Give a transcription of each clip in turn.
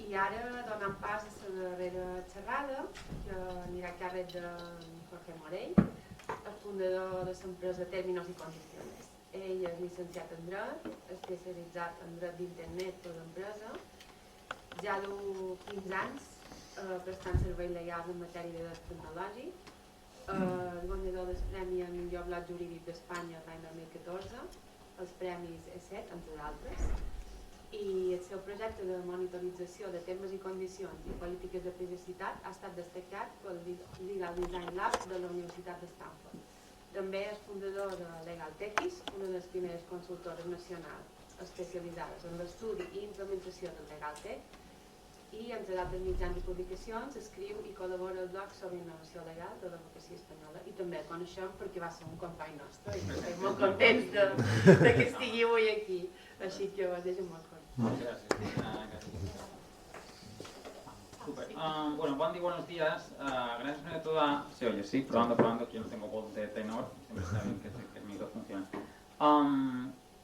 I ara donant pas a la darrera xerrada, que anirà a càrrec de Jorge Morell, el fundador de l'empresa Términos i Condiciones. Ell és llicenciat en dret, especialitzat en dret d'internet per l'empresa, ja du 15 anys prestant serveis legals en matèria de dret tecnològic, el guanyador del Premi al millor blog jurídic d'Espanya l'any 2014, els premis E7, entre d'altres, i el seu projecte de monitorització de termes i condicions i polítiques de privacitat ha estat destacat pel Legal Design Lab de la Universitat de Stanford. També és fundador de Legal Techies, una de les primeres consultores nacionals especialitzades en l'estudi i implementació del Legal Tech, i entre d'altres mitjans i publicacions escriu i col·labora al blog sobre innovació legal de l'advocacia espanyola, i també el coneixem perquè va ser un company nostre i estem molt contents de que estigui avui aquí, així que us deixo molt contents. Gracias. Super. Bueno, buen día, buenos días. Gracias primero de todo. Se oye, sí, probando, que yo no tengo voz de tenor, siempre está bien que el micro funcione.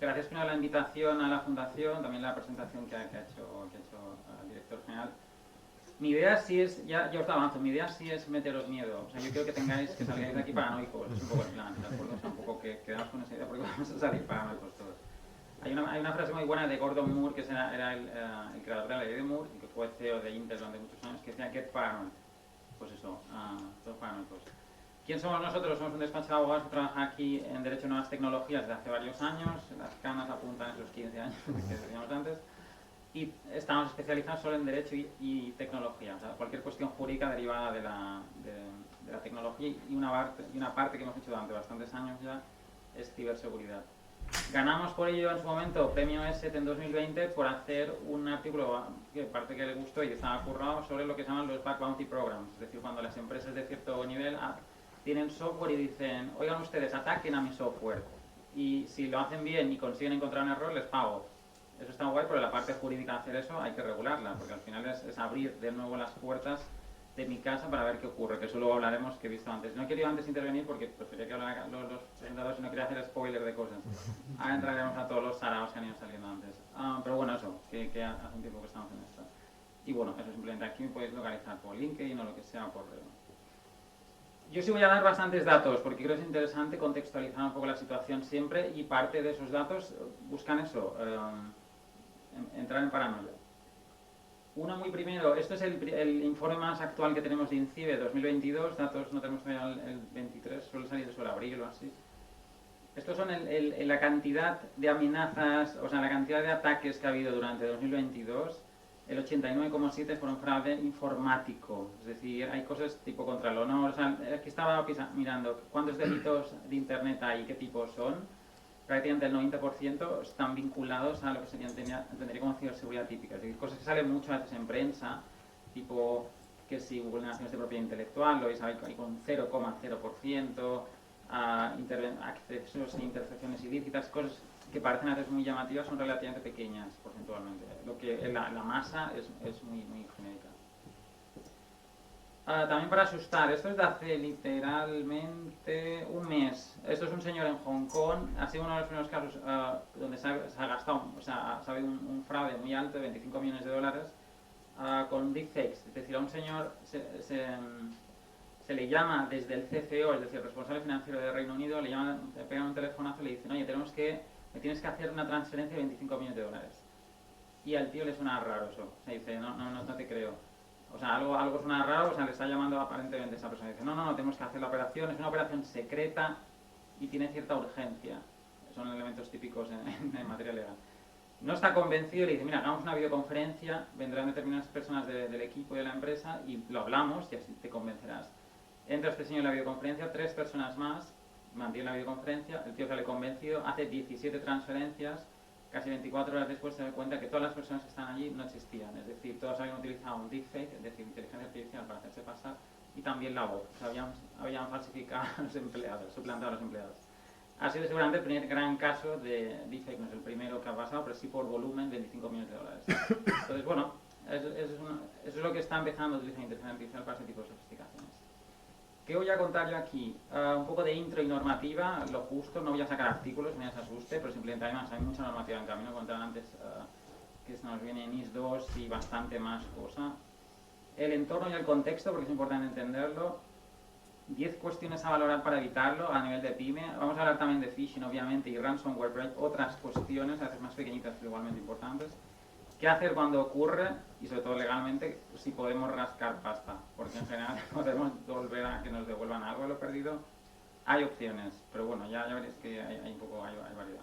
Gracias primero a la invitación a la fundación, también la presentación que ha hecho el director general. Mi idea sí es, ya os avanzo, mi idea sí es meteros miedo. O sea, yo quiero que salgáis de aquí paranoicos, es un poco el plan, ¿de acuerdo? O sea, un poco que quedamos con esa idea porque vamos a salir paranoicos todos. Hay una frase muy buena de Gordon Moore, que era el creador de la ley de Moore y que fue CEO de Intel durante muchos años, que decía get paranoid. Pues eso, todos paranoicos. ¿Quién somos nosotros? Somos un despacho de abogados que trabaja aquí en Derecho y Nuevas Tecnologías desde hace varios años. Las canas apuntan a esos 15 años que decíamos antes. Y estamos especializados solo en Derecho y Tecnología. O sea, cualquier cuestión jurídica derivada de la tecnología, y una parte que hemos hecho durante bastantes años ya es ciberseguridad. Ganamos por ello en su momento premio ESET en 2020 por hacer un artículo que parte que le gustó y que estaba currado sobre lo que se llaman los back bounty programs. Es decir, cuando las empresas de cierto nivel tienen software y dicen, oigan ustedes, ataquen a mi software, y si lo hacen bien y consiguen encontrar un error, les pago. Eso está guay, pero la parte jurídica de hacer eso hay que regularla, porque al final es abrir de nuevo las puertas de mi casa para ver qué ocurre, que eso luego hablaremos, que he visto antes. No he querido antes intervenir porque prefería que hablaran los presentadores y no quería hacer spoiler de cosas. Ahora entraremos a todos los saraos que han ido saliendo antes. Pero bueno, eso, que hace un tiempo que estamos en esto. Y bueno, eso simplemente aquí me podéis localizar por LinkedIn o lo que sea, por... Yo sí voy a dar bastantes datos porque creo que es interesante contextualizar un poco la situación siempre, y parte de esos datos buscan eso, entrar en paranoia. Uno muy primero, esto es el informe más actual que tenemos de INCIBE 2022, datos no tenemos todavía el 23, suele salir sobre abril o así. Estos son la cantidad de amenazas, o sea, la cantidad de ataques que ha habido durante 2022. El 89,7 fueron fraude informático, es decir, hay cosas tipo contra el honor. O sea, aquí estaba mirando cuántos delitos de internet hay y qué tipos son. Prácticamente el 90% están vinculados a lo que se entendería como ciberseguridad típica, es decir, cosas que salen muchas veces en prensa, tipo que si vulneraciones de propiedad intelectual, lo veis ahí con 0,0%, accesos e intercepciones ilícitas, cosas que parecen a veces muy llamativas, son relativamente pequeñas porcentualmente. Lo que la masa es muy genérica. También para asustar, esto es de hace literalmente un mes. Esto es un señor en Hong Kong, ha sido uno de los primeros casos donde se ha gastado, o sea, ha habido un fraude muy alto de 25 millones de dólares con deepfakes. Es decir, a un señor se le llama desde el CFO, es decir, el responsable financiero de Reino Unido, le pegan un telefonazo y le dicen, oye, me tienes que hacer una transferencia de 25 millones de dólares. Y al tío le suena raro eso, o sea, dice, no te creo. O sea, algo suena raro, o sea, le está llamando aparentemente esa persona y dice, no, tenemos que hacer la operación, es una operación secreta y tiene cierta urgencia. Son elementos típicos en materia legal. No está convencido y le dice, mira, hagamos una videoconferencia, vendrán determinadas personas del equipo y de la empresa y lo hablamos y así te convencerás. Entra este señor en la videoconferencia, 3 personas más, mantiene la videoconferencia, el tío sale convencido, hace 17 transferencias, casi 24 horas después se da cuenta que todas las personas que están allí no existían, es decir, todos habían utilizado un deepfake, es decir, inteligencia artificial para hacerse pasar, y también la voz, o sea, habían falsificado a los empleados, suplantado a los empleados. Ha sido seguramente el primer gran caso de deepfake, no es el primero que ha pasado, pero sí por volumen, 25 millones de dólares. Entonces, bueno, eso es lo que está empezando a utilizar inteligencia artificial para ese tipo de sofisticaciones. ¿Qué voy a contar yo aquí? Un poco de intro y normativa, lo justo, no voy a sacar artículos, no se asuste, pero simplemente además hay mucha normativa en camino, contaban antes que se nos viene NIS 2 y bastante más cosa. El entorno y el contexto, porque es importante entenderlo. 10 cuestiones a valorar para evitarlo a nivel de pyme. Vamos a hablar también de phishing, obviamente, y ransomware, pero hay otras cuestiones, a veces más pequeñitas pero igualmente importantes. ¿Qué hacer cuando ocurre? Y sobre todo legalmente, si podemos rascar pasta, porque en general podemos volver a que nos devuelvan algo de lo perdido. Hay opciones, pero bueno, ya veréis que hay un poco, hay variedad.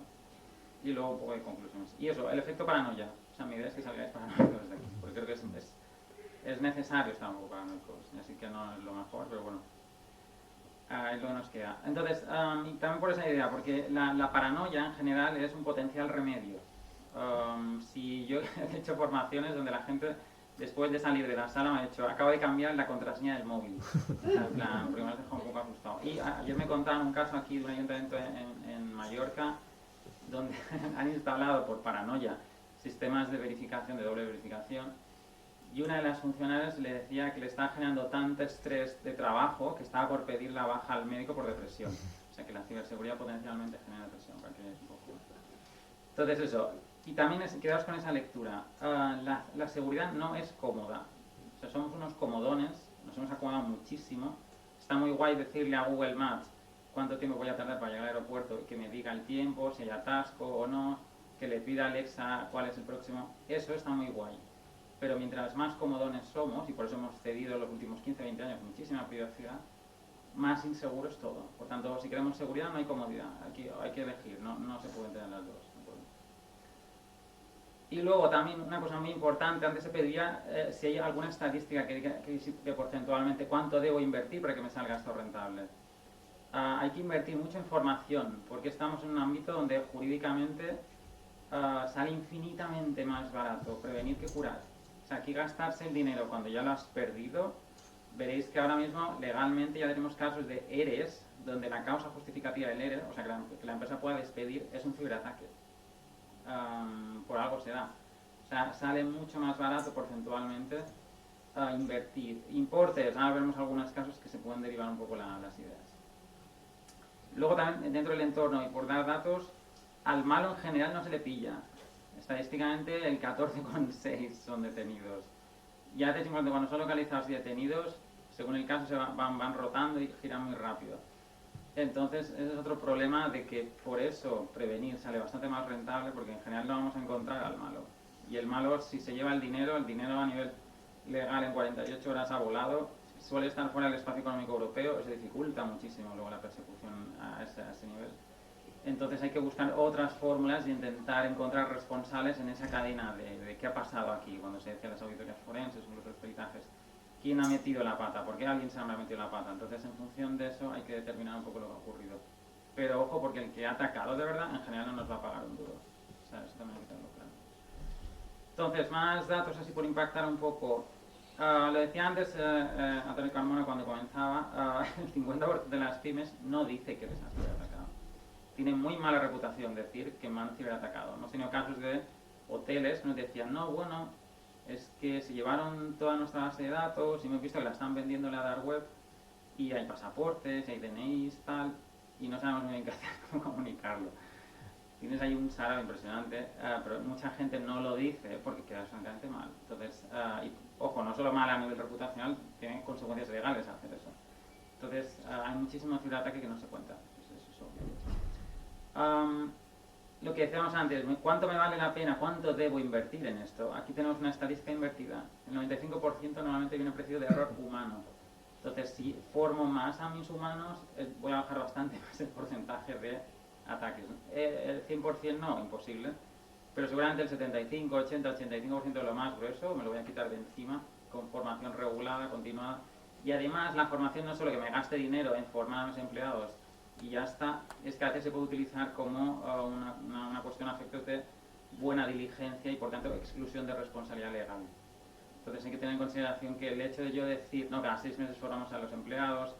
Y luego un poco de conclusiones. Y eso, el efecto paranoia. O sea, mi idea es que salgáis paranoicos de aquí, porque creo que es necesario estar un poco paranoicos, así que no es lo mejor, pero bueno. Es lo que nos queda. Entonces, y también por esa idea, porque la paranoia en general es un potencial remedio. Si yo he hecho formaciones donde la gente, después de salir de la sala, me ha dicho, acabo de cambiar la contraseña del móvil. O sea, en plan, primero se dejó un poco asustado. Y ayer me contaron un caso aquí de un ayuntamiento en Mallorca, donde han instalado por paranoia sistemas de verificación, de doble verificación, y una de las funcionarias le decía que le estaba generando tanto estrés de trabajo que estaba por pedir la baja al médico por depresión. O sea que la ciberseguridad potencialmente genera depresión, para que veáis un poco. Entonces eso, y también quedaos con esa lectura. La seguridad no es cómoda. O sea, somos unos comodones, nos hemos acomodado muchísimo. Está muy guay decirle a Google Maps cuánto tiempo voy a tardar para llegar al aeropuerto y que me diga el tiempo, si hay atasco o no, que le pida a Alexa cuál es el próximo. Eso está muy guay. Pero mientras más comodones somos, y por eso hemos cedido en los últimos 15-20 años muchísima privacidad, más inseguro es todo. Por tanto, si queremos seguridad, no hay comodidad. Aquí hay que elegir, no se pueden tener las dos. Y luego también una cosa muy importante, antes se pedía si hay alguna estadística que porcentualmente cuánto debo invertir para que me salga esto rentable. Hay que invertir mucho en formación, porque estamos en un ámbito donde jurídicamente sale infinitamente más barato prevenir que curar. O sea, aquí gastarse el dinero cuando ya lo has perdido, veréis que ahora mismo legalmente ya tenemos casos de ERES, donde la causa justificativa del ERE, o sea, que la empresa pueda despedir, es un ciberataque. Por algo se da. O sea, sale mucho más barato porcentualmente invertir. Importes, ahora veremos algunos casos que se pueden derivar un poco las ideas. Luego también dentro del entorno, y por dar datos, al malo en general no se le pilla. Estadísticamente el 14,6 son detenidos. Ya te decimos que cuando son localizados y detenidos, según el caso se van rotando y giran muy rápido. Entonces ese es otro problema de que por eso prevenir sale bastante más rentable, porque en general no vamos a encontrar al malo. Y el malo, si se lleva el dinero a nivel legal en 48 horas ha volado, suele estar fuera del espacio económico europeo, se dificulta muchísimo luego la persecución a ese nivel. Entonces hay que buscar otras fórmulas y intentar encontrar responsables en esa cadena de qué ha pasado aquí, cuando se decía las auditorías forenses o los peritajes. ¿Quién ha metido la pata? ¿Por qué alguien se habrá metido la pata? Entonces, en función de eso, hay que determinar un poco lo que ha ocurrido. Pero ojo, porque el que ha atacado de verdad, en general no nos va a pagar un duro. O sea, eso también hay que tenerlo claro. Entonces, más datos así por impactar un poco. Lo decía antes Antonio Carmona cuando comenzaba, el 50% de las pymes no dice que les han ciberatacado. Tiene muy mala reputación decir que me han ciberatacado. Hemos tenido casos de hoteles que nos decían, no, bueno, es que se llevaron toda nuestra base de datos y hemos visto que la están vendiendo en la dark web y hay pasaportes, hay DNIs, tal, y no sabemos muy bien qué hacer, cómo comunicarlo. Tienes ahí un sarao impresionante, pero mucha gente no lo dice porque queda francamente mal. Entonces, y, ojo, no solo mal a nivel reputacional, tiene consecuencias legales hacer eso. Entonces, hay muchísimo ciberataque que no se cuenta. Eso es obvio. Lo que decíamos antes, ¿cuánto me vale la pena? ¿Cuánto debo invertir en esto? Aquí tenemos una estadística invertida. El 95% normalmente viene precio de error humano. Entonces, si formo más a mis humanos, voy a bajar bastante más el porcentaje de ataques. El 100% no, imposible. Pero seguramente el 75, 80, 85% de lo más grueso me lo voy a quitar de encima con formación regulada, continuada. Y además, la formación no es solo que me gaste dinero en formar a mis empleados y ya está, es que a veces se puede utilizar como una cuestión a efectos de buena diligencia y por tanto exclusión de responsabilidad legal. Entonces hay que tener en consideración que el hecho de yo decir, no, cada 6 meses formamos a los empleados,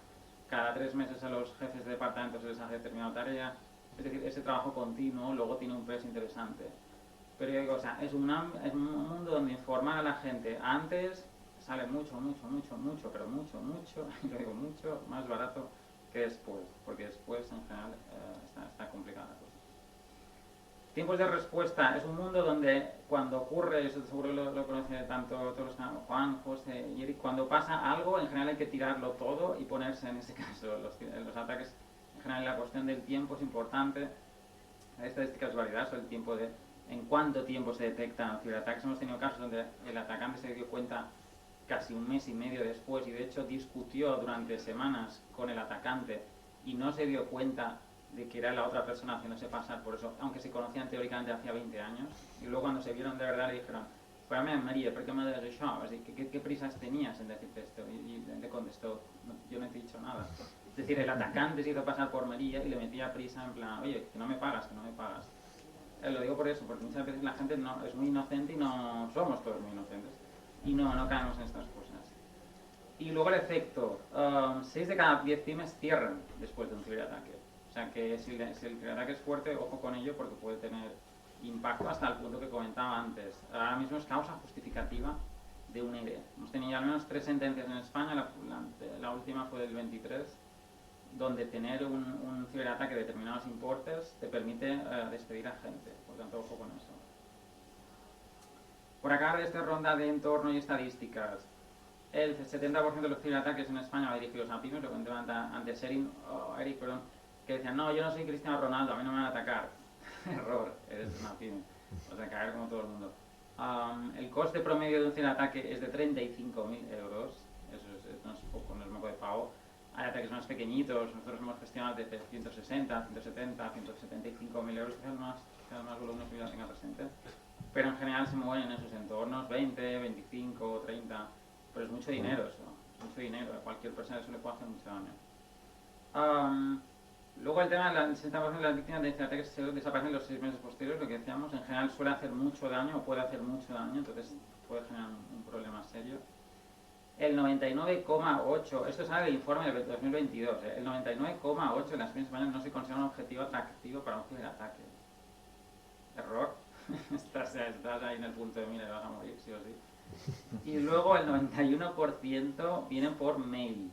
cada 3 meses a los jefes de departamento se les hace determinada tarea, es decir, ese trabajo continuo luego tiene un peso interesante. Pero yo digo, o sea, es un mundo donde informar a la gente antes sale mucho, pero mucho, yo digo mucho más barato que después, porque después en general está complicada la cosa. tiempos de respuesta es un mundo donde cuando ocurre, eso seguro lo conoce tanto todos los Juan, José y Eric, cuando pasa algo, en general hay que tirarlo todo y ponerse en ese caso. Los ataques, en general la cuestión del tiempo es importante. Hay estadísticas variadas sobre el tiempo de en cuánto tiempo se detectan ciberataques. Hemos tenido casos donde el atacante se dio cuenta casi un mes y medio después y de hecho discutió durante semanas con el atacante y no se dio cuenta de que era la otra persona haciéndose pasar por eso, aunque se conocían teóricamente hacía 20 años. Y luego cuando se vieron de verdad le dijeron, pues María, ¿por qué me has dicho això? ¿Qué prisas tenías en decirte esto? Y le contestó, yo no te he dicho nada. Es decir, el atacante se hizo pasar por María y le metía prisa en plan, oye, que no me pagas, que no me pagas. Lo digo por eso, porque muchas veces la gente no, es muy inocente y no somos todos muy inocentes. Y no caemos en estas cosas. Y luego el efecto, 6 de cada 10 pymes cierran después de un ciberataque. O sea que si el ciberataque es fuerte, ojo con ello porque puede tener impacto hasta el punto que comentaba antes. Ahora mismo es causa justificativa de un ERE. Hemos tenido al menos 3 sentencias en España, la última fue del 23, donde tener un ciberataque de determinados importes te permite despedir a gente. Por tanto, ojo con eso. Por acá de esta ronda de entorno y estadísticas, el 70% de los ciberataques en España va dirigidos a pymes, lo comentaba antes Eric, perdón, que decían, no, yo no soy Cristiano Ronaldo, a mí no me van a atacar. Error, eres una pyme, o sea, caer como todo el mundo. El coste promedio de un ciberataque es de 35.000 euros, eso no es poco, no es moco de pavo. Hay ataques más pequeñitos, nosotros hemos gestionado desde 160, 170, 175.000 euros, quizás más volumen que ya tenga presente. Pero en general se mueven en esos entornos, 20, 25, 30, pero es mucho dinero eso, es mucho dinero, a cualquier persona eso le puede hacer mucho daño. Luego el tema del 60% de las víctimas de ciberataques se desaparecen en los 6 meses posteriores, lo que decíamos, en general suele hacer mucho daño o puede hacer mucho daño, entonces puede generar un problema serio. El 99,8%, esto sale del informe del 2022, el 99,8% de las pymes españolas no se considera un objetivo atractivo para un ciberataque. Error. Estás ahí en el punto de mira y vas a morir, sí o sí. Y luego el 91% vienen por mail.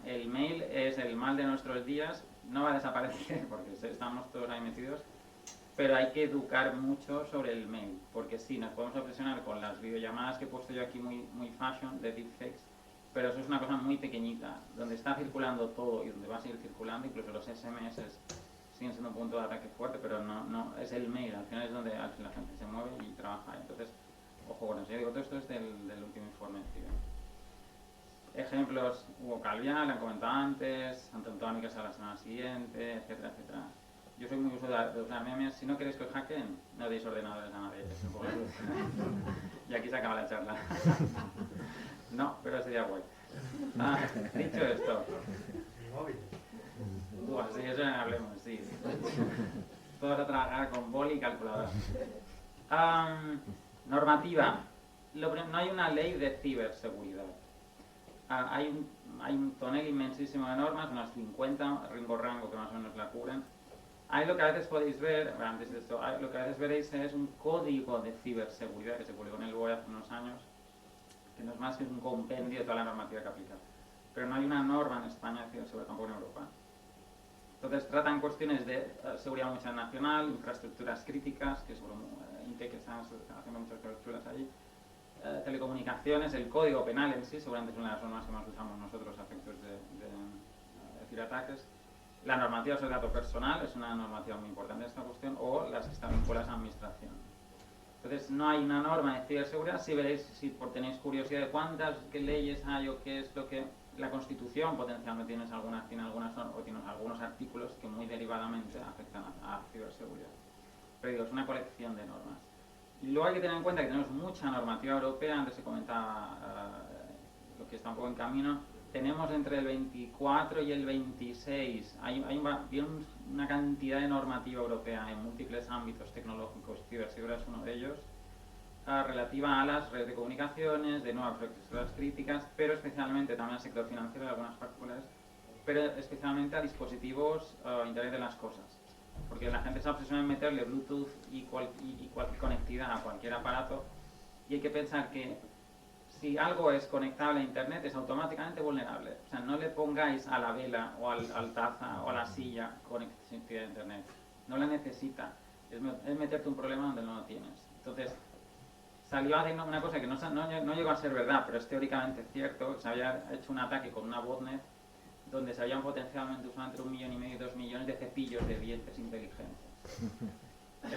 El mail es el mal de nuestros días, no va a desaparecer porque estamos todos ahí metidos, pero hay que educar mucho sobre el mail, porque sí, nos podemos obsesionar con las videollamadas que he puesto yo aquí muy fashion, de deepfakes, pero eso es una cosa muy pequeñita, donde está circulando todo y donde va a seguir circulando, incluso los SMS siguen siendo un punto de ataque fuerte, pero no es el mail, al final es donde la gente se mueve y trabaja. Entonces, ojo con eso. Yo digo, todo esto es del último informe de CIBE. Ejemplos, Hugo Calviá, le han comentado antes, Antón Tónicas a la semana siguiente, etcétera, etcétera. Yo soy muy uso de usar memes. Si no queréis que os hackeen, no deis ordenadores a nadie. Y aquí se acaba la charla. No, pero sería guay. Dicho esto. Mi móvil. Buah, sí, eso ya hablemos, sí. Todos a trabajar con boli y calculadora. Normativa. No hay una ley de ciberseguridad. Hay un tonel inmensísimo de normas, unas 50, rango que más o menos la cubren. Ahí lo que a veces podéis ver, antes de esto, lo que a veces veréis es un código de ciberseguridad que se publicó en el BOE hace unos años, que no es más que un compendio de toda la normativa que aplica. Pero no hay una norma en España de ciberseguridad, tampoco en Europa. Entonces tratan cuestiones de seguridad multinacional, infraestructuras críticas, que seguro INTE que están haciendo muchas cosas chulas allí, telecomunicaciones, el código penal en sí, seguramente es una de las normas que más usamos nosotros a efectos de ciberataques. La normativa sobre el dato personal es una normativa muy importante en esta cuestión, o las que están vinculadas a la administración. Entonces no hay una norma de ciberseguridad. Si veréis, si tenéis curiosidad de cuántas leyes hay o qué es lo que la Constitución potencialmente tiene algunos artículos que muy derivadamente afectan a ciberseguridad. Pero digo, es una colección de normas. Y luego hay que tener en cuenta que tenemos mucha normativa europea. Antes se comentaba lo que está un poco en camino. Tenemos entre el 24 y el 26, hay una cantidad de normativa europea en múltiples ámbitos tecnológicos, ciberseguridad es uno de ellos, relativa a las redes de comunicaciones, de nuevas infraestructuras críticas, pero especialmente también al sector financiero de algunas particulares, pero especialmente a dispositivos Internet de las cosas. Porque la gente se obsesiona en meterle Bluetooth y cualquier conectividad a cualquier aparato, y hay que pensar que si algo es conectable a Internet es automáticamente vulnerable. O sea, no le pongáis a la vela o al taza o a la silla conectividad a Internet. no la necesita. Es meterte un problema donde no lo tienes. Entonces, salió haciendo una cosa que no llegó a ser verdad, pero es teóricamente cierto. Se había hecho un ataque con una botnet donde se habían potencialmente usado entre 1,5 millones y 2 millones de cepillos de dientes inteligentes.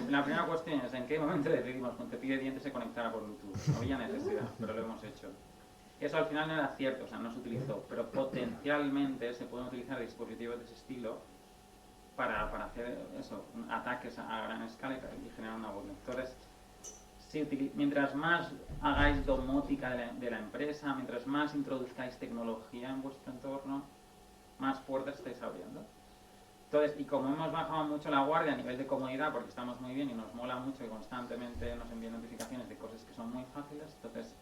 La primera cuestión es en qué momento decidimos con cepillo de dientes se conectara por Bluetooth. No había necesidad, pero lo hemos hecho. Eso al final no era cierto, o sea, no se utilizó, pero potencialmente se pueden utilizar dispositivos de ese estilo para hacer eso, ataques a gran escala y generar una botnet. Entonces, mientras más hagáis domótica de la empresa, mientras más introduzcáis tecnología en vuestro entorno, más puertas estáis abriendo. Entonces, y como hemos bajado mucho la guardia a nivel de comodidad, porque estamos muy bien y nos mola mucho y constantemente nos envían notificaciones de cosas que son muy fáciles, entonces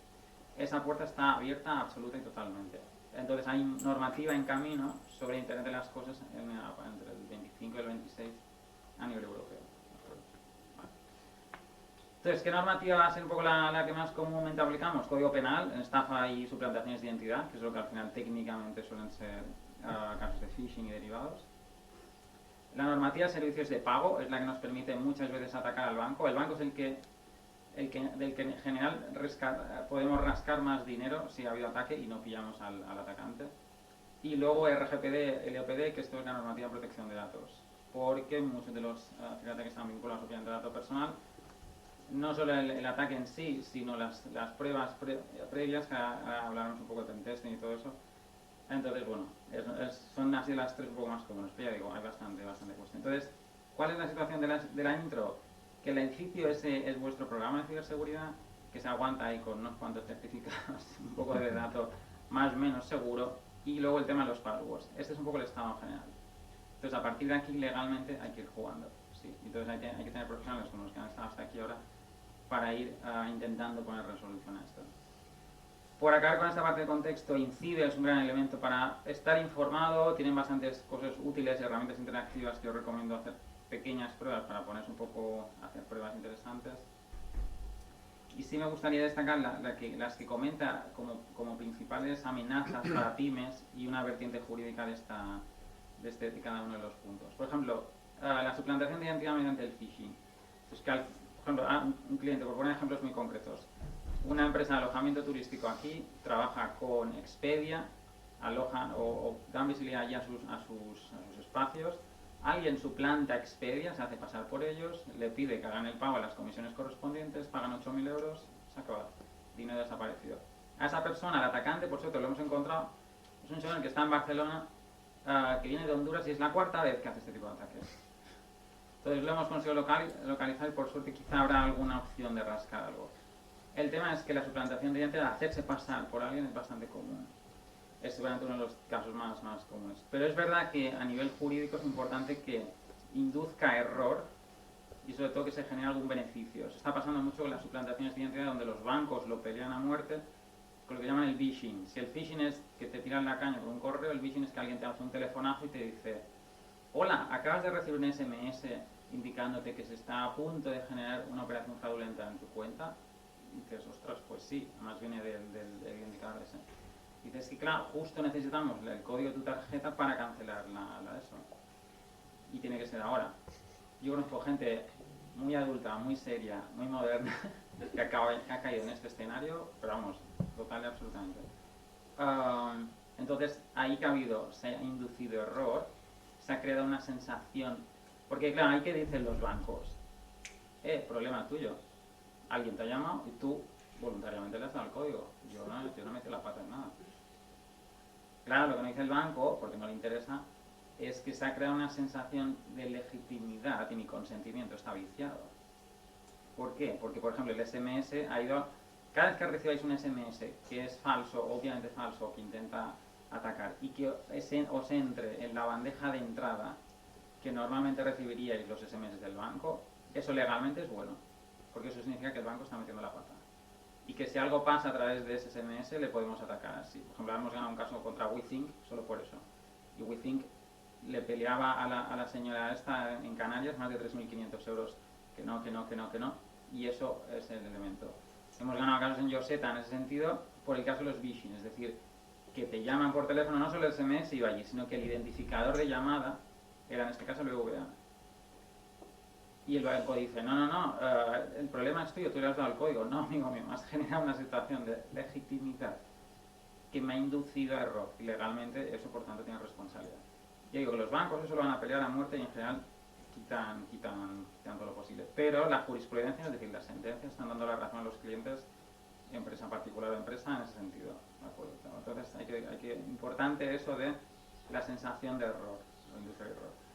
esa puerta está abierta absoluta y totalmente. Entonces hay normativa en camino sobre Internet de las Cosas entre el 25 y el 26 a nivel europeo. Entonces, ¿qué normativa va a ser un poco la que más comúnmente aplicamos? Código penal, en estafa y suplantaciones de identidad, que es lo que al final técnicamente suelen ser casos de phishing y derivados. La normativa de servicios de pago es la que nos permite muchas veces atacar al banco. El banco es del que en general podemos rascar más dinero si ha habido ataque y no pillamos al atacante. Y luego RGPD, LOPD, que esto es la normativa de protección de datos. Porque muchos de los ataques están vinculados obviamente al dato personal. No solo el ataque en sí, sino las pruebas previas, que hablaremos un poco de pentesting y todo eso. Entonces, bueno, son así las tres un poco más comunes, pero ya digo, hay bastante cuestión. Entonces, ¿cuál es la situación de la intro? Que el edificio ese es vuestro programa de ciberseguridad, que se aguanta ahí con unos cuantos certificados, un poco de dato más o menos seguro, y luego el tema de los passwords. Este es un poco el estado en general. Entonces, a partir de aquí, legalmente, hay que ir jugando. ¿Sí? Entonces, hay que tener profesionales como los que han estado hasta aquí ahora para ir intentando poner resolución a esto. Por acabar con esta parte de contexto, Incide es un gran elemento para estar informado, tienen bastantes cosas útiles y herramientas interactivas que os recomiendo hacer pequeñas pruebas para ponerse un poco a hacer pruebas interesantes. Y sí me gustaría destacar las que comenta como principales amenazas para pymes y una vertiente jurídica de cada uno de los puntos. Por ejemplo, la suplantación de identidad mediante el phishing. Pues que, por ejemplo, un cliente, por poner ejemplos muy concretos, una empresa de alojamiento turístico aquí trabaja con Expedia, alojan o dan visibilidad ya a sus espacios. Alguien suplanta Expedia, se hace pasar por ellos, le pide que hagan el pago a las comisiones correspondientes, pagan 8.000 euros, se acaba, dinero desaparecido. A esa persona, el atacante, por cierto, lo hemos encontrado, es un señor que está en Barcelona, que viene de Honduras y es la cuarta vez que hace este tipo de ataques. Entonces lo hemos conseguido localizar y por suerte quizá habrá alguna opción de rascar algo. El tema es que la suplantación de identidad, hacerse pasar por alguien, es bastante común. Es seguramente uno de los casos más comunes. Pero es verdad que a nivel jurídico es importante que induzca error y sobre todo que se genere algún beneficio. Se está pasando mucho con las suplantaciones de identidad donde los bancos lo pelean a muerte con lo que llaman el phishing. Si el phishing es que te tiran la caña por un correo, el phishing es que alguien te hace un telefonazo y te dice: hola, acabas de recibir un SMS indicándote que se está a punto de generar una operación fraudulenta en tu cuenta. Y dices: ostras, pues sí, además viene del indicador ese. Y dices que claro, justo necesitamos el código de tu tarjeta para cancelar eso. Y tiene que ser ahora. Yo conozco gente muy adulta, muy seria, muy moderna, que ha caído en este escenario, pero vamos, total y absolutamente. Entonces, ahí que se ha inducido error, se ha creado una sensación. Porque claro, ahí que dicen los bancos: problema tuyo. Alguien te ha llamado y tú voluntariamente le has dado el código. Yo no meto la pata en nada. Claro, lo que no dice el banco, porque no le interesa, es que se ha creado una sensación de legitimidad y mi consentimiento está viciado. ¿Por qué? Porque, por ejemplo, el SMS ha ido... Cada vez que recibáis un SMS que es falso, obviamente falso, que intenta atacar, y que os entre en la bandeja de entrada que normalmente recibiríais los SMS del banco, eso legalmente es bueno, porque eso significa que el banco está metiendo la pata. Y que si algo pasa a través de ese SMS le podemos atacar así. Por ejemplo, hemos ganado un caso contra WeThink solo por eso. Y WeThink le peleaba a la señora esta en Canarias más de 3.500 euros que no. Y eso es el elemento. Hemos ganado casos en Yoseta en ese sentido por el caso de los phishing, es decir, que te llaman por teléfono, no solo el SMS iba allí, sino que el identificador de llamada era en este caso el BVA. Y el banco dice, no, el problema es tuyo, tú le has dado el código. No, amigo mío, has generado una situación de legitimidad que me ha inducido a error. Y legalmente eso, por tanto, tiene responsabilidad. Yo digo que los bancos eso lo van a pelear a muerte y en general quitan todo lo posible. Pero la jurisprudencia, es decir, las sentencias, están dando la razón a los clientes, empresa particular o empresa, en ese sentido. ¿De acuerdo? Entonces, importante eso de la sensación de error, la industria de error.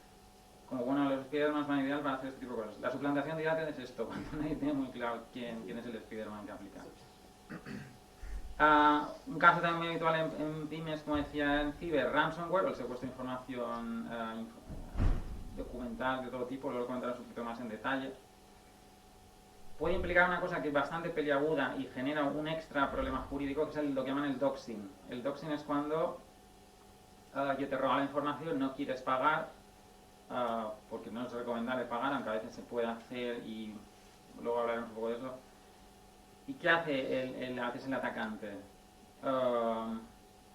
Como bueno, los Spiderman van ideal para hacer este tipo de cosas. La suplantación de datos es esto, cuando nadie tiene muy claro quién es el Spiderman que aplica. Un caso también muy habitual en pymes, como decía, en ciber, ransomware, o el secuestro de información documental de todo tipo, luego lo comentaré un poquito más en detalle. Puede implicar una cosa que es bastante peliaguda y genera un extra problema jurídico, que es lo que llaman el doxing. El doxing es cuando yo te robo la información, no quieres pagar, porque no es recomendable pagar, aunque a veces se puede hacer y luego hablaremos un poco de eso. ¿Y qué hace el atacante?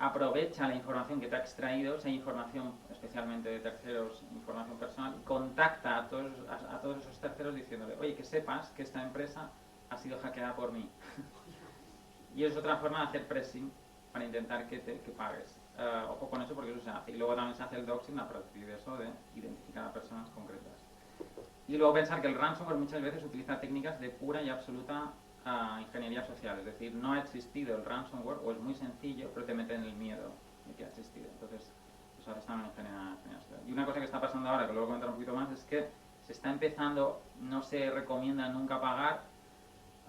Aprovecha la información que te ha extraído, esa información especialmente de terceros, información personal, y contacta a todos esos terceros diciéndole, oye, que sepas que esta empresa ha sido hackeada por mí. Y es otra forma de hacer pressing para intentar que pagues. Ojo con eso porque eso se hace. Y luego también se hace el doxing a partir de eso, de identificar a personas concretas. Y luego pensar que el ransomware muchas veces utiliza técnicas de pura y absoluta ingeniería social. Es decir, no ha existido el ransomware, o es muy sencillo, pero te meten el miedo de que ha existido. Entonces, eso ahora está en ingeniería social. Y una cosa que está pasando ahora, que luego comentar un poquito más, es que se está empezando, no se recomienda nunca pagar.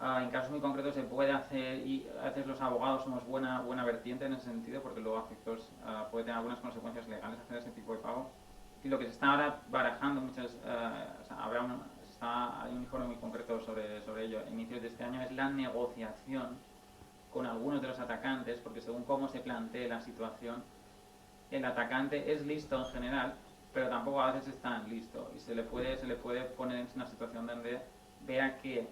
En casos muy concretos se puede hacer, y a veces los abogados somos buena vertiente en ese sentido, porque luego efectos puede tener algunas consecuencias legales hacer ese tipo de pago. Y lo que se está ahora barajando, hay un informe muy concreto sobre ello a inicios de este año, es la negociación con algunos de los atacantes, porque según cómo se plantee la situación, el atacante es listo en general, pero tampoco a veces es tan listo, y se le puede poner en una situación donde vea que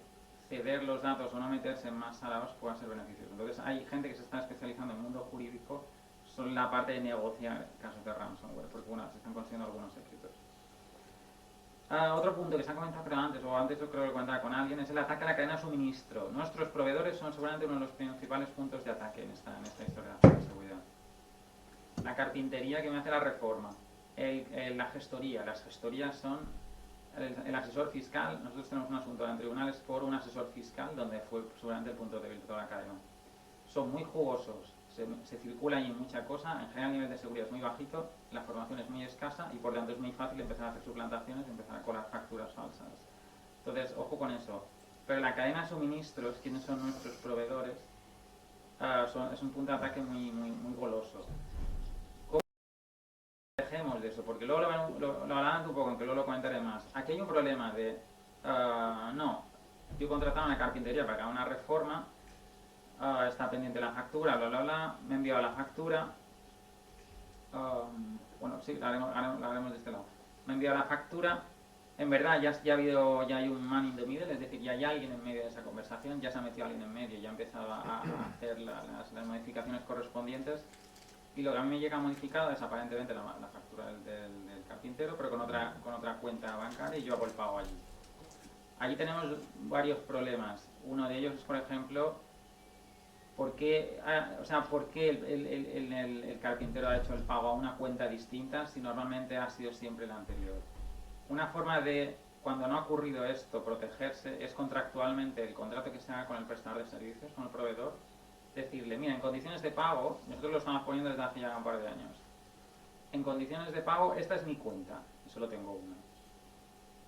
ceder los datos o no meterse en más salados pueda ser beneficioso. Entonces hay gente que se está especializando en el mundo jurídico solo en la parte de negociar casos de ransomware, porque bueno, se están consiguiendo algunos éxitos. Otro punto que se ha comentado antes yo creo que lo comentaba con alguien, es el ataque a la cadena de suministro. Nuestros proveedores son seguramente uno de los principales puntos de ataque en esta historia de la seguridad. La carpintería que me hace la reforma, la gestoría. Las gestorías son el asesor fiscal. Nosotros tenemos un asunto en tribunales por un asesor fiscal, donde fue seguramente el punto débil de toda la cadena. Son muy jugosos, se circula ahí mucha cosa, en general el nivel de seguridad es muy bajito, la formación es muy escasa y por tanto es muy fácil empezar a hacer suplantaciones y empezar a colar facturas falsas. Entonces, ojo con eso. Pero la cadena de suministros, quienes son nuestros proveedores, es un punto de ataque muy goloso. ¿Cómo dejemos de eso? Porque luego lo hablarán un poco, aunque luego lo comentaré más. Aquí hay un problema de, yo contrataba una carpintería para que haga una reforma, está pendiente la factura, me ha enviado la factura, bueno, sí, la haremos de este lado. Me ha enviado la factura, en verdad ya hay un man in the middle, es decir, ya hay alguien en medio de esa conversación, ya se ha metido alguien en medio, ya ha empezado a hacer las modificaciones correspondientes, y lo que a mí me llega modificado es aparentemente la factura del carpintero, pero con otra cuenta bancaria, y yo hago el pago allí. Allí tenemos varios problemas. Uno de ellos es, por ejemplo, ¿por qué el carpintero ha hecho el pago a una cuenta distinta si normalmente ha sido siempre la anterior? Una forma de, cuando no ha ocurrido esto, protegerse es contractualmente el contrato que se haga con el prestador de servicios, con el proveedor, decirle, mira, en condiciones de pago, nosotros lo estamos poniendo desde hace ya un par de años, en condiciones de pago, esta es mi cuenta, y solo tengo una.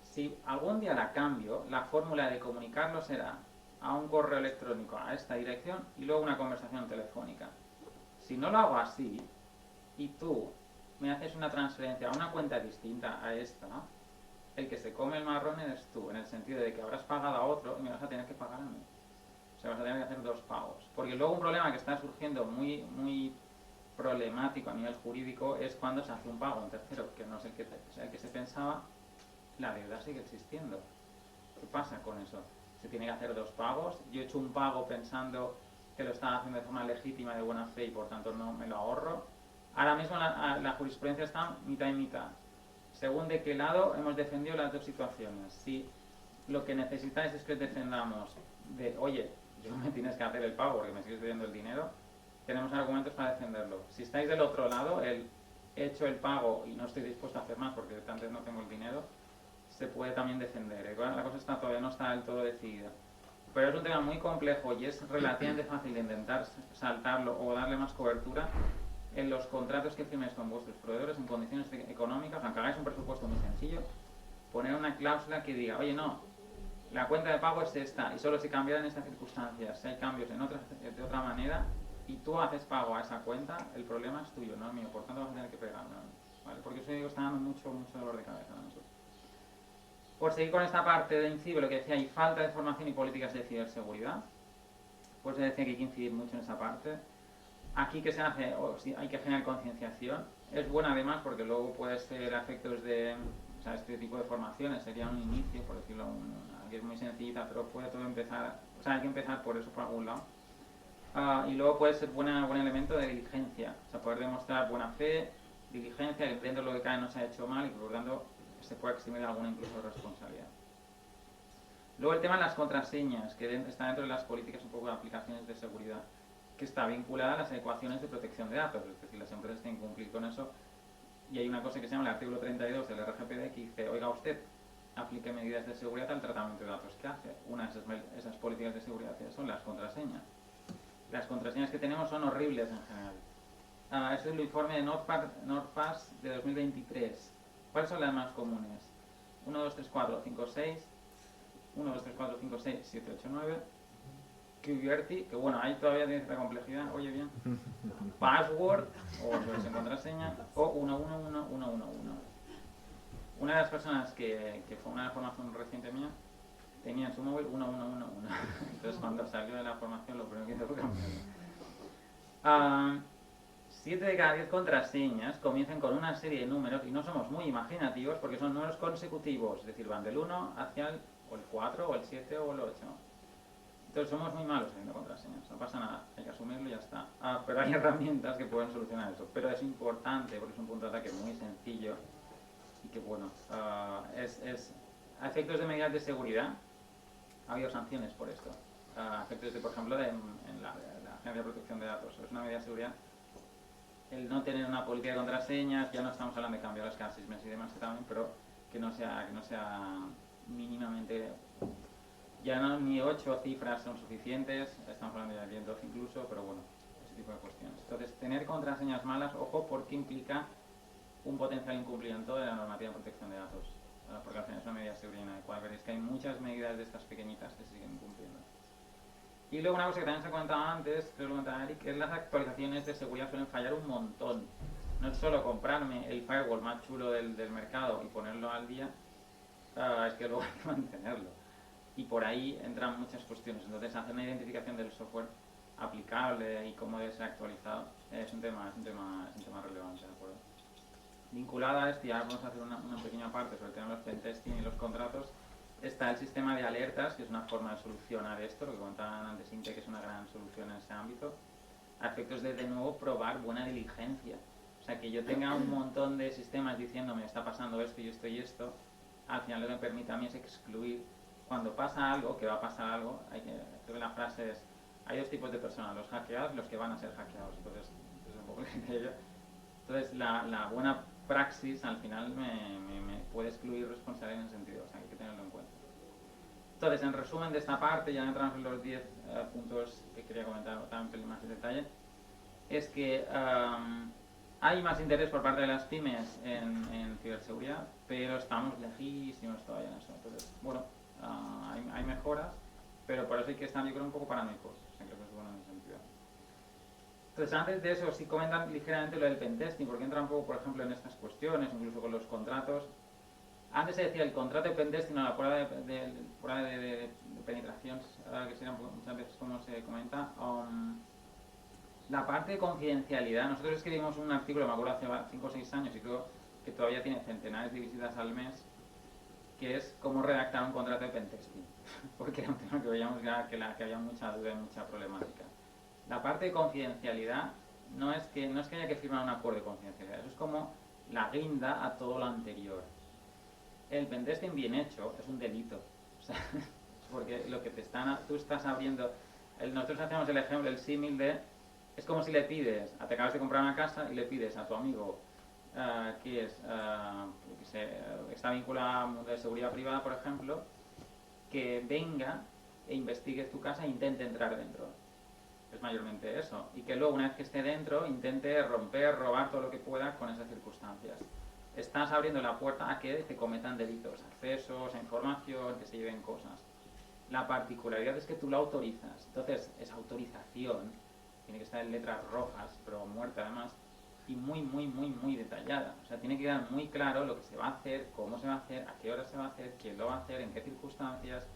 Si algún día la cambio, la fórmula de comunicarlo será a un correo electrónico a esta dirección y luego una conversación telefónica. Si no lo hago así y tú me haces una transferencia a una cuenta distinta a esta, el que se come el marrón eres tú, en el sentido de que habrás pagado a otro y me vas a tener que pagar a mí. O sea, vas a tener que hacer dos pagos. Porque luego un problema que está surgiendo muy problemático a nivel jurídico es cuando se hace un pago a un tercero, que no es el que se pensaba, la deuda sigue existiendo. ¿Qué pasa con eso? Se tiene que hacer dos pagos. Yo he hecho un pago pensando que lo estaba haciendo de forma legítima, de buena fe, y por tanto no me lo ahorro. Ahora mismo la jurisprudencia está mitad y mitad. Según de qué lado hemos defendido las dos situaciones. Si lo que necesitáis es que defendamos de, oye, yo me tienes que hacer el pago porque me sigues pidiendo el dinero, tenemos argumentos para defenderlo. Si estáis del otro lado, el he hecho el pago y no estoy dispuesto a hacer más porque antes no tengo el dinero, se puede también defender. La cosa todavía no está del todo decidida. Pero es un tema muy complejo y es relativamente fácil de intentar saltarlo o darle más cobertura en los contratos que firméis con vuestros proveedores en condiciones económicas, aunque hagáis un presupuesto muy sencillo, poner una cláusula que diga, oye, no, la cuenta de pago es esta y solo se cambiará en estas circunstancias. Si hay cambios de otra manera y tú haces pago a esa cuenta, el problema es tuyo, no es mío, por tanto vas a tener que pegarme, ¿vale? Porque eso digo, está dando mucho dolor de cabeza a nosotros. Por seguir con esta parte de incidir, lo que decía, hay falta de formación y políticas de ciberseguridad, pues se decía que hay que incidir mucho en esa parte. Aquí que se hace, hay que generar concienciación, es buena además porque luego puede ser a efectos de, o sea, este tipo de formaciones sería un inicio, por decirlo, que es muy sencillita, pero puede todo empezar, o sea, hay que empezar por eso por algún lado. Y luego puede ser buen elemento de diligencia, o sea, poder demostrar buena fe, diligencia, que dentro de lo que cae no se ha hecho mal y por lo tanto se puede eximir alguna incluso responsabilidad. Luego el tema de las contraseñas, que está dentro de las políticas un poco de aplicaciones de seguridad, que está vinculada a las ecuaciones de protección de datos, es decir, las empresas tienen que cumplir con eso. Y hay una cosa que se llama el artículo 32 del RGPD que dice, oiga usted, aplique medidas de seguridad al tratamiento de datos que hace. Una de esas políticas de seguridad son las contraseñas. Las contraseñas que tenemos son horribles en general. Este es el informe de NordPass de 2023. ¿Cuáles son las más comunes? 1, 2, 3, 4, 5, 6, 1, 2, 3, 4, 5, 6, 7, 8, 9. QWERTY, que bueno, ahí todavía tiene esta complejidad, oye bien. Password, o versión contraseña, o 111111. Una de las personas que fue una formación reciente mía, tenía en su móvil 1111. Entonces cuando salió de la formación lo primero que hizo fue cambiarlo. 7 de cada 10 contraseñas comienzan con una serie de números y no somos muy imaginativos porque son números consecutivos, es decir, van del 1 hacia el 4 o el 7 o el 8. Entonces somos muy malos haciendo contraseñas, no pasa nada, hay que asumirlo y ya está. Pero hay herramientas que pueden solucionar eso, pero es importante porque es un punto de ataque muy sencillo y que bueno, a efectos de medidas de seguridad ha habido sanciones por esto. A efectos de, por ejemplo, en la Agencia de Protección de Datos, es una medida de seguridad. El no tener una política de contraseñas, ya no estamos hablando de cambiarlas cada 6 meses y demás también, pero que no sea mínimamente, ya no, ni 8 cifras son suficientes, estamos hablando ya de 12 incluso, pero bueno, ese tipo de cuestiones. Entonces, tener contraseñas malas, ojo, porque implica un potencial incumplimiento de la normativa de protección de datos, porque al final es una medida de seguridad inadecuada. Veréis que hay muchas medidas de estas pequeñitas que se siguen incumpliendo. Y luego una cosa que también se ha comentado antes, creo que lo comentaba Eric, es las actualizaciones de seguridad suelen fallar un montón. No es solo comprarme el firewall más chulo del mercado y ponerlo al día, es que luego hay que mantenerlo. Y por ahí entran muchas cuestiones. Entonces, hacer una identificación del software aplicable y cómo debe ser actualizado es un tema relevante, ¿de acuerdo? Vinculada a esto, ya vamos a hacer una pequeña parte sobre el tema de los pentesting y los contratos. Está el sistema de alertas, que es una forma de solucionar esto, lo que comentaban antes Inte, que es una gran solución en ese ámbito, a efectos de nuevo probar buena diligencia. O sea, que yo tenga un montón de sistemas diciéndome está pasando esto y esto y esto, al final lo que me permite a mí es excluir. Cuando pasa algo, que va a pasar algo, creo que la frase es, hay dos tipos de personas, los hackeados y los que van a ser hackeados. Entonces es un poco el criterio. Entonces la buena praxis al final me puede excluir responsabilidad en ese sentido, o sea, hay que tenerlo en cuenta. Entonces, en resumen de esta parte, ya entramos en los 10 puntos que quería comentar también más en detalle, es que hay más interés por parte de las pymes en ciberseguridad, pero estamos lejísimos todavía en eso. Entonces, bueno, hay mejoras, pero por eso hay que estar, yo creo, un poco paranoicos, o sea, creo que es bueno en ese sentido. Entonces, antes de eso, sí comentan ligeramente lo del pentesting, porque entra un poco, por ejemplo, en estas cuestiones, incluso con los contratos. Antes se decía el contrato de pentesting o la prueba de penetración, que sería muchas veces como se comenta. La parte de confidencialidad, nosotros escribimos un artículo, me acuerdo, hace 5 o 6 años y creo que todavía tiene centenares de visitas al mes, que es cómo redactar un contrato de pentesting, porque era un tema que veíamos ya que había mucha duda y mucha problemática. La parte de confidencialidad no es que haya que firmar un acuerdo de confidencialidad, eso es como la guinda a todo lo anterior. El pentesting bien hecho es un delito, O sea, porque lo que tú estás abriendo, nosotros hacemos el ejemplo, el símil de, es como si le pides, te acabas de comprar una casa y le pides a tu amigo que está vinculado al mundo de seguridad privada, por ejemplo, que venga e investigue tu casa e intente entrar dentro. Es mayormente eso. Y que luego, una vez que esté dentro, intente romper, robar todo lo que pueda con esas circunstancias. Estás abriendo la puerta a que se cometan delitos, accesos a información, que se lleven cosas. La particularidad es que tú lo autorizas. Entonces, esa autorización tiene que estar en letras rojas, pero muerta además, y muy, muy, muy, muy detallada. O sea, tiene que quedar muy claro lo que se va a hacer, cómo se va a hacer, a qué hora se va a hacer, quién lo va a hacer, en qué circunstancias.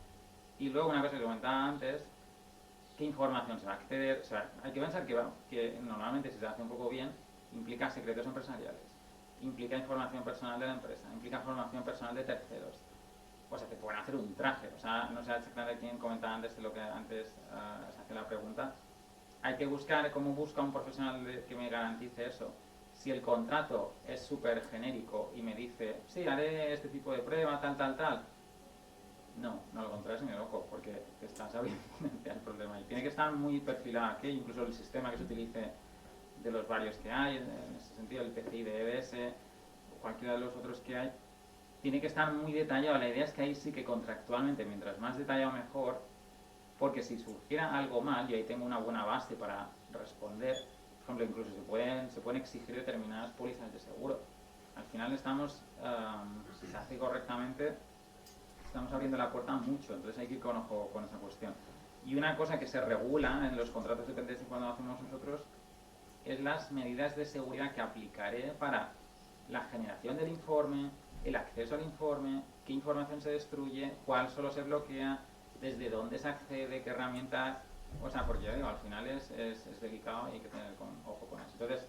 Y luego, una cosa que comentaba antes, qué información se va a acceder. O sea, hay que pensar que normalmente, si se hace un poco bien, implica secretos empresariales, implica información personal de la empresa, implica información personal de terceros. O sea, te pueden hacer un traje. O sea, no sé exactamente quién comentaba antes de lo que antes se hace la pregunta. Hay que buscar cómo busca un profesional que me garantice eso. Si el contrato es súper genérico y me dice, sí, haré este tipo de prueba, tal, tal, tal, no lo contraes ni loco, porque te estás abriendo el problema. Y tiene que estar muy perfilado aquí, incluso el sistema que se utilice de los varios que hay, en ese sentido, el PCI de EBS, o cualquiera de los otros que hay, tiene que estar muy detallado. La idea es que ahí sí que contractualmente, mientras más detallado mejor, porque si surgiera algo mal, y ahí tengo una buena base para responder, por ejemplo, incluso se pueden exigir determinadas pólizas de seguro. Al final estamos, si se hace correctamente, estamos abriendo la puerta mucho, entonces hay que ir con ojo con esa cuestión. Y una cosa que se regula en los contratos de pendencia cuando hacemos nosotros es las medidas de seguridad que aplicaré para la generación del informe, el acceso al informe, qué información se destruye, cuál solo se bloquea, desde dónde se accede, qué herramientas. O sea, porque ya digo, al final es delicado y hay que tener ojo con eso. Entonces,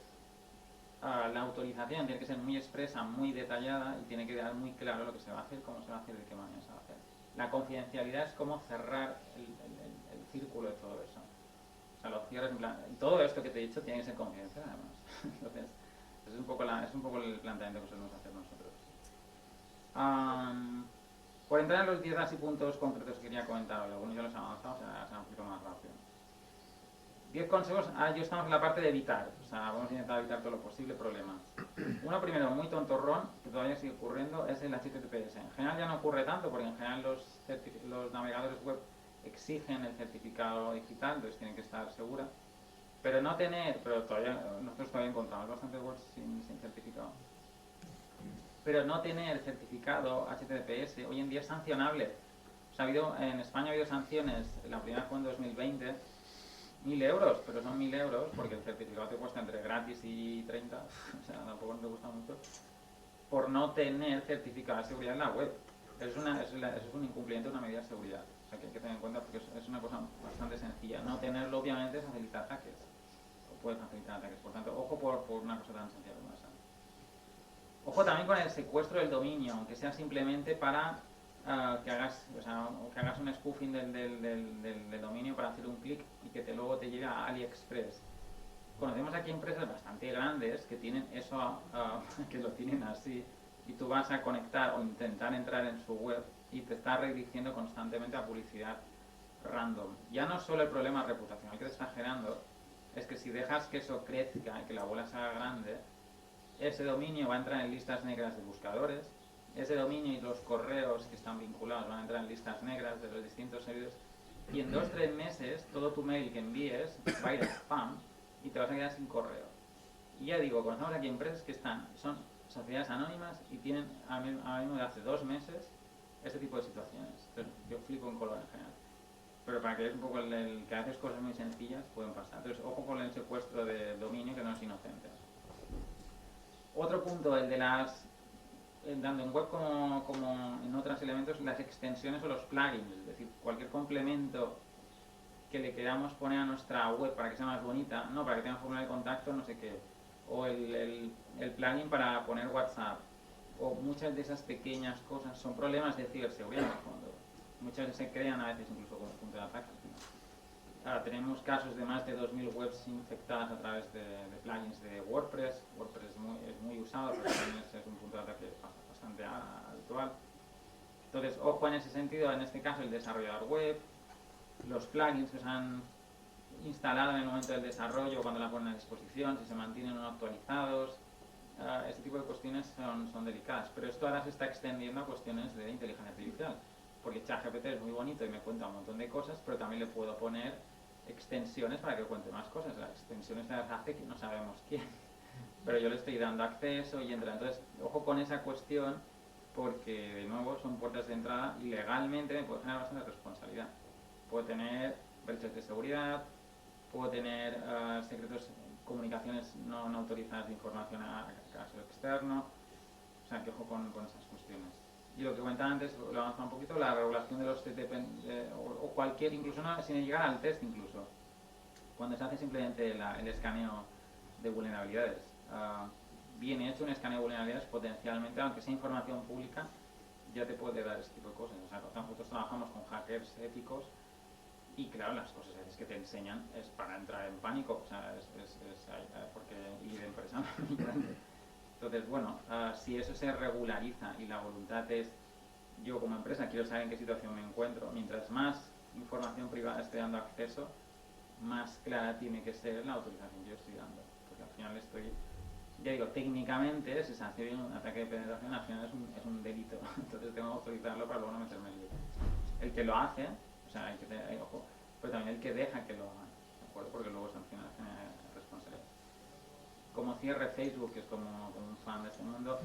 la autorización tiene que ser muy expresa, muy detallada y tiene que quedar muy claro lo que se va a hacer, cómo se va a hacer y de qué manera se va a hacer. La confidencialidad es cómo cerrar el círculo de todo eso. O sea, los cierres en plan, todo esto que te he dicho tiene que ser confidencial además. Entonces, es un poco el planteamiento que solemos hacer nosotros. Por entrar en los 10 así puntos concretos que quería comentar, algunos ya los he avanzado, o sea, se han un poquito más rápido. 10 consejos, yo estamos en la parte de evitar, o sea, vamos a intentar evitar todo lo posible problemas. Uno primero, muy tontorrón, que todavía sigue ocurriendo, es el HTTPS. En general ya no ocurre tanto, porque en general los navegadores web exigen el certificado digital, entonces tienen que estar seguras. Pero nosotros todavía encontramos bastante webs sin certificado. Pero no tener certificado HTTPS hoy en día es sancionable. O sea, en España ha habido sanciones, la primera fue en 2020, 1.000 euros, pero son 1.000 euros porque el certificado te cuesta entre gratis y 30, o sea, tampoco te gusta mucho, por no tener certificado de seguridad en la web. Eso es un incumplimiento de una medida de seguridad. O sea, que hay que tener en cuenta porque es una cosa bastante sencilla. No tenerlo, obviamente, facilita ataques. O puede facilitar ataques. Por tanto, ojo por una cosa tan sencilla como esa. Ojo también con el secuestro del dominio, aunque sea simplemente para que hagas un spoofing del dominio para hacer un clic y que luego te lleve a AliExpress. Conocemos aquí empresas bastante grandes que tienen eso, que lo tienen así, y tú vas a conectar o intentar entrar en su web y te está redirigiendo constantemente a publicidad random. Ya no solo el problema reputacional que te está generando, es que si dejas que eso crezca y que la bola sea grande, ese dominio va a entrar en listas negras de buscadores, ese dominio y los correos que están vinculados van a entrar en listas negras de los distintos servidores, y en 2-3 meses todo tu mail que envíes va a ir a spam y te vas a quedar sin correo. Y ya digo, conocemos aquí empresas que son sociedades anónimas y tienen a mí de hace 2 meses este tipo de situaciones. Entonces, yo flipo en color en general. Pero para que veas un poco que haces cosas muy sencillas pueden pasar. Entonces, ojo con el secuestro de dominio que no es inocente. Otro punto, el de tanto en web como en otros elementos, las extensiones o los plugins, es decir, cualquier complemento que le queramos poner a nuestra web para que sea más bonita, no, para que tenga formulario de contacto, no sé qué, o el plugin para poner WhatsApp, o muchas de esas pequeñas cosas son problemas de ciberseguridad en el fondo. Muchas veces se crean a veces incluso como punto de ataque. Tenemos casos de más de 2.000 webs infectadas a través de plugins de WordPress. WordPress es muy usado, pero también es un punto de ataque bastante habitual. Entonces, ojo en ese sentido, en este caso el desarrollador web, los plugins que se han instalado en el momento del desarrollo, cuando la ponen a disposición, si se mantienen o no actualizados, este tipo de cuestiones son delicadas. Pero esto ahora se está extendiendo a cuestiones de inteligencia artificial, porque ChatGPT es muy bonito y me cuenta un montón de cosas, pero también le puedo poner extensiones para que cuente más cosas. Las extensiones las hace que no sabemos quién, pero yo le estoy dando acceso y entra. Entonces, ojo con esa cuestión, porque de nuevo son puertas de entrada y legalmente me puede generar bastante responsabilidad. Puedo tener brechas de seguridad, puedo tener secretos, comunicaciones no autorizadas de información a caso externo, o sea que ojo con esas cuestiones. Y lo que comentaba antes, lo avanza un poquito, la regulación de los TTP o cualquier, incluso no, sin llegar al test incluso, cuando se hace simplemente el escaneo de vulnerabilidades. Bien hecho un escaneo de vulnerabilidades potencialmente, aunque sea información pública, ya te puede dar este tipo de cosas. O sea, nosotros trabajamos con hackers éticos y claro, las cosas que te enseñan es para entrar en pánico, o sea, porque y de empresa muy grande. Entonces, bueno, si eso se regulariza y la voluntad es, yo como empresa quiero saber en qué situación me encuentro, mientras más información privada esté dando acceso, más clara tiene que ser la autorización que yo estoy dando, porque al final ya digo, técnicamente si se hace bien un ataque de penetración, al final es un delito, entonces tengo que autorizarlo para luego no meterme en lío. El que lo hace, o sea, hay que tener ojo, pero también el que deja que lo hagan, ¿de acuerdo? Porque luego al final genera responsabilidad. Como cierre, Facebook, que es como un fan de este mundo,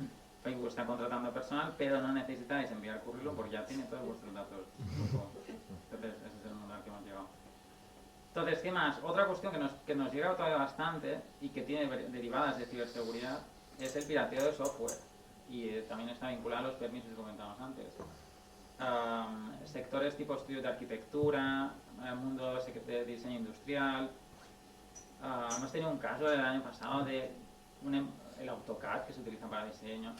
Facebook está contratando personal, pero no necesitáis enviar currículum porque ya tiene todos vuestros datos. Entonces, ese es el mundo al que hemos llegado. Entonces, ¿qué más? Otra cuestión que nos llega todavía bastante y que tiene derivadas de ciberseguridad es el pirateo de software. Y también está vinculado a los permisos que comentábamos antes. Sectores tipo estudios de arquitectura, mundo de diseño industrial. Hemos tenido un caso el año pasado de el AutoCAD que se utiliza para diseño.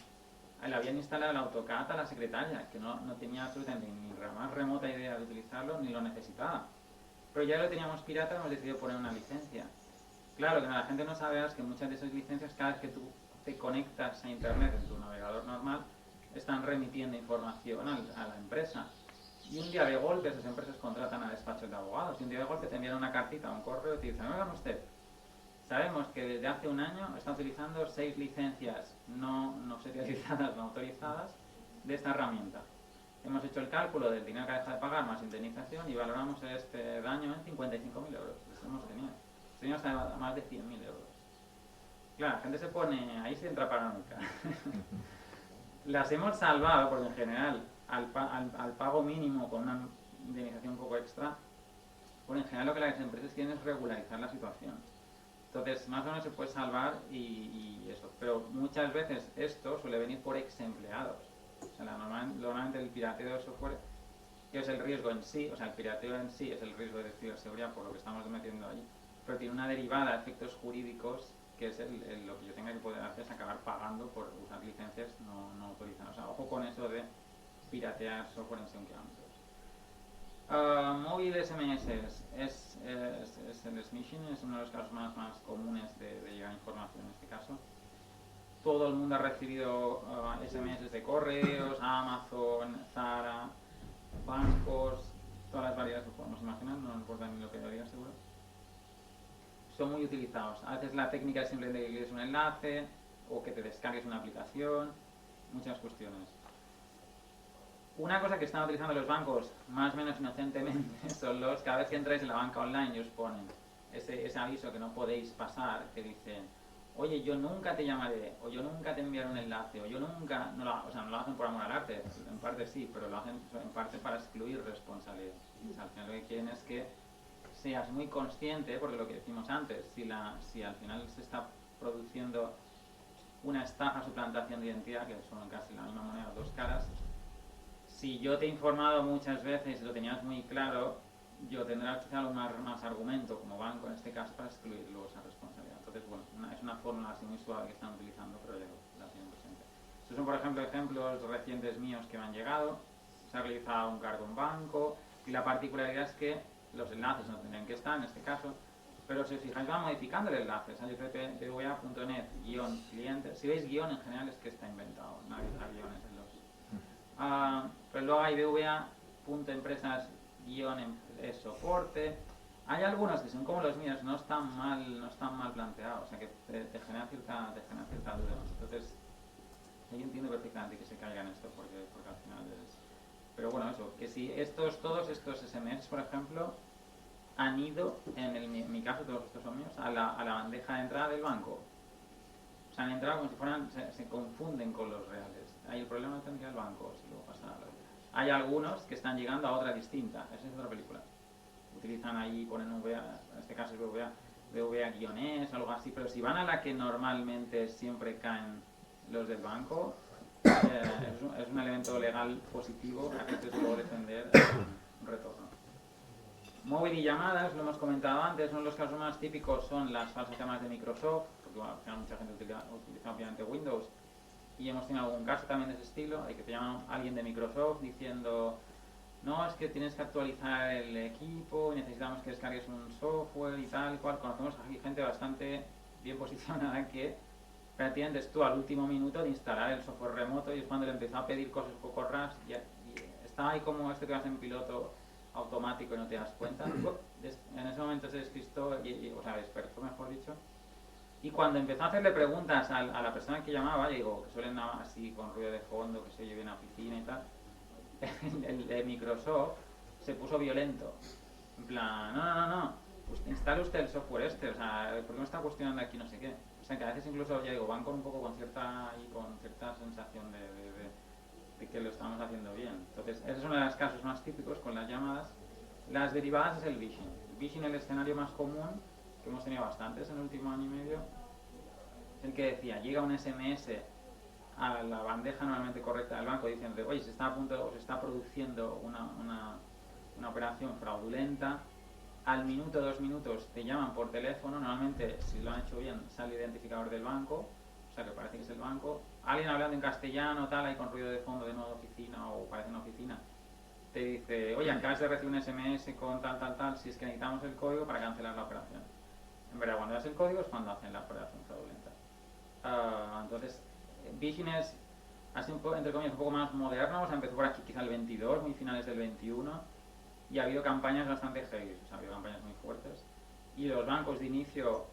Le habían instalado el AutoCAD a la secretaria, que no tenía absolutamente ni la más remota idea de utilizarlo, ni lo necesitaba. Pero ya lo teníamos pirata y hemos decidido poner una licencia. Claro, lo que la gente no sabe es que muchas de esas licencias, cada vez que tú te conectas a internet en tu navegador normal, están remitiendo información a la empresa. Y un día de golpe esas empresas contratan a despachos de abogados y un día de golpe te envían una cartita, un correo y te dicen, oigan usted, sabemos que desde hace un año está utilizando 6 licencias no serializadas, no autorizadas de esta herramienta. Hemos hecho el cálculo del dinero que deja de pagar más indemnización y valoramos este daño en 55.000 euros. Eso hemos tenido. Teníamos hasta más de 100.000 euros. Claro, la gente se pone, ahí se entra paranoica. Las hemos salvado porque en general al pago mínimo con una indemnización un poco extra, bueno, en general lo que las empresas quieren es regularizar la situación. Entonces, más o menos se puede salvar y eso. Pero muchas veces esto suele venir por ex empleados. O sea, normalmente el pirateo de software, que es el riesgo en sí, o sea, el pirateo en sí es el riesgo de ciberseguridad por lo que estamos metiendo allí, pero tiene una derivada de efectos jurídicos que es lo que yo tenga que poder hacer es acabar pagando por usar licencias no autorizadas. O sea, ojo con eso de piratear software en según qué ámbitos. Móvil SMS es el smishing, es uno de los casos más comunes de llegar a información en este caso. Todo el mundo ha recibido SMS de correos, Amazon, Zara, bancos, todas las variedades que podemos imaginar, no nos importa ni lo que debería seguro. Son muy utilizados. A veces la técnica es simplemente que quieres un enlace o que te descargues una aplicación, muchas cuestiones. Una cosa que están utilizando los bancos más o menos inocentemente son cada vez que entráis en la banca online y os ponen ese aviso que no podéis pasar, que dicen, oye, yo nunca te llamaré, o yo nunca te enviaré un enlace, o yo nunca, no lo hacen por amor al arte, en parte sí, pero lo hacen en parte para excluir responsabilidad. O sea, al final lo que quieren es que seas muy consciente, porque lo que decimos antes, si al final se está produciendo una estafa, suplantación de identidad, que son casi la misma moneda, dos caras, si yo te he informado muchas veces y lo tenías muy claro, yo tendré quizá más argumento como banco en este caso para excluir luego esa responsabilidad. Entonces, bueno, es una fórmula así muy suave que están utilizando, pero ya la tienen presente. Estos son, por ejemplo, ejemplos recientes míos que me han llegado. Se ha realizado un cargo en banco y la particularidad es que los enlaces no tendrían que estar en este caso, pero si os fijáis van modificando el enlace. ppva.net-cliente. Si veis guión en general es que está inventado, no hay guiones en los Pero luego hay BVA.empresas-soporte. Hay algunos que son como los míos, no están mal planteados, o sea que te genera cierta duda. Entonces, yo entiendo perfectamente que se caiga en esto porque al final es... Pero bueno, eso, que si todos estos SMS, por ejemplo, han ido, en mi caso todos estos son míos, a la bandeja de entrada del banco. O sea, han entrado como si fueran, se confunden con los reales. Ahí el problema no tendría el banco, si luego pasa algo. Hay algunos que están llegando a otra distinta, esa es otra película. Utilizan ahí, ponen VA, en este caso es VA-es, algo así, pero si van a la que normalmente siempre caen los del banco, es un elemento legal positivo a que se luego defender un retorno. Móvil y llamadas, lo hemos comentado antes, los casos más típicos son las falsas llamadas de Microsoft, porque bueno, al final mucha gente utiliza obviamente Windows, y hemos tenido algún caso también de ese estilo, de que te llama alguien de Microsoft diciendo no, es que tienes que actualizar el equipo, necesitamos que descargues un software y tal y cual. Conocemos a gente bastante bien posicionada que prácticamente es tú al último minuto de instalar el software remoto y es cuando le empezó a pedir cosas un poco raras y está ahí como este que vas en piloto automático y no te das cuenta. En ese momento se despistó, o sea, despertó mejor dicho, y cuando empezó a hacerle preguntas a la persona que llamaba, digo, que suelen así con ruido de fondo, que se oye bien a oficina y tal, el de Microsoft se puso violento. En plan, no, pues instale usted el software o sea, ¿por qué me está cuestionando aquí no sé qué? O sea, que a veces incluso, ya digo, van con un poco con cierta sensación de que lo estamos haciendo bien. Entonces, ese es uno de los casos más típicos con las llamadas. Las derivadas es el phishing. El phishing, el escenario más común, que hemos tenido bastantes en el último año y medio, es el que decía, llega un SMS a la bandeja normalmente correcta del banco diciendo, oye, se está a punto o se está produciendo una operación fraudulenta. Al minuto, 2 minutos te llaman por teléfono, normalmente si lo han hecho bien sale el identificador del banco, o sea que parece que es el banco. Alguien hablando en castellano, tal, ahí con ruido de fondo de nueva oficina o parece una oficina, te dice, oye, acabas de recibir un SMS con tal, si es que necesitamos el código para cancelar la operación. En verdad, cuando das el código es cuando hacen la operación fraudulenta. Entonces, phishing es así entre comillas un poco más moderno, o sea, empezó por aquí quizá el 22, muy finales del 21, y ha habido campañas bastante heavy, o sea, ha habido campañas muy fuertes, y los bancos de inicio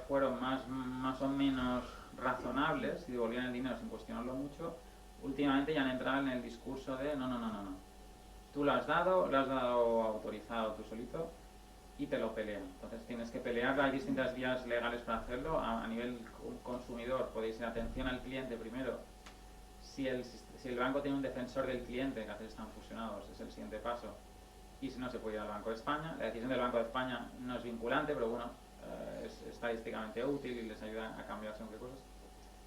fueron más o menos razonables y devolvían el dinero sin cuestionarlo mucho. Últimamente ya han entrado en el discurso de no, tú lo has dado autorizado tú solito y te lo pelean. Entonces tienes que pelear, hay distintas vías legales para hacerlo. A nivel consumidor podéis ir atención al cliente primero. Si el banco tiene un defensor del cliente, que a veces están fusionados, es el siguiente paso. Y si no, se puede ir al Banco de España. La decisión del Banco de España no es vinculante, pero bueno, es estadísticamente útil y les ayuda a cambiar según qué cosas.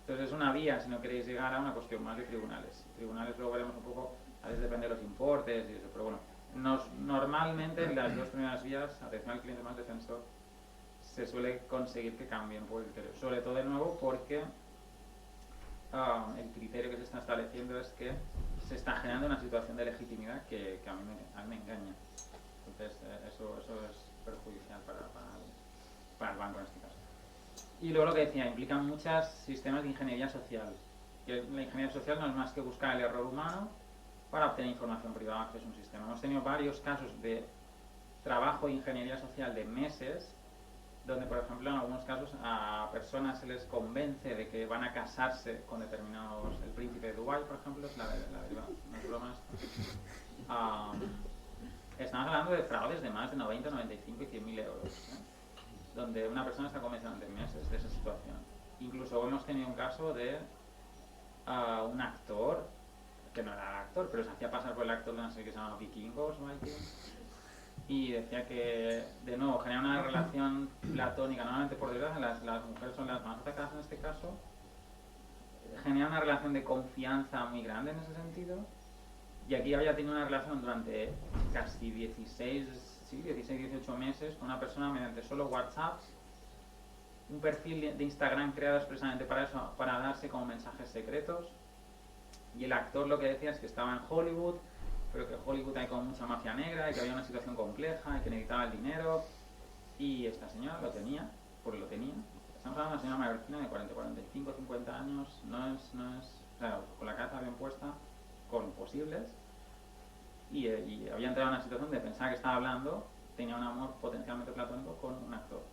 Entonces es una vía si no queréis llegar a una cuestión más de tribunales. Tribunales luego veremos un poco, a veces depende de los importes y eso, pero bueno, normalmente en las dos primeras vías, atención al cliente más defensor, se suele conseguir que cambien por el criterio. Sobre todo de nuevo porque el criterio que se está estableciendo es que se está generando una situación de legitimidad que a mí me engaña. Entonces eso es perjudicial para el banco en este caso. Y luego lo que decía, implican muchos sistemas de ingeniería social. Que la ingeniería social no es más que buscar el error humano para obtener información privada, que es un sistema. Hemos tenido varios casos de trabajo de ingeniería social de meses, donde por ejemplo en algunos casos a personas se les convence de que van a casarse con determinados, el príncipe de Dubái por ejemplo, es la unas bromas. Estamos hablando de fraudes de más de 90, 95 y 100.000 euros, donde una persona está convencida durante meses de esa situación. Incluso hemos tenido un caso de un actor, que no era actor, pero se hacía pasar por el actor de una serie que se llama Vikingos, y decía que, de nuevo, genera una relación platónica, normalmente por desgracia las mujeres son las más atacadas en este caso, genera una relación de confianza muy grande en ese sentido, y aquí había tenido una relación durante casi 16-18 meses con una persona mediante solo WhatsApp, un perfil de Instagram creado expresamente para eso, para darse como mensajes secretos, y el actor lo que decía es que estaba en Hollywood, pero que Hollywood hay como mucha mafia negra y que había una situación compleja y que necesitaba el dinero, y esta señora lo tenía, porque lo tenía. Estamos hablando de una señora mallorquina de 40, 45, 50 años, no es, o sea, con la cabeza bien puesta, con posibles y había entrado en una situación de pensar que estaba hablando, tenía un amor potencialmente platónico con un actor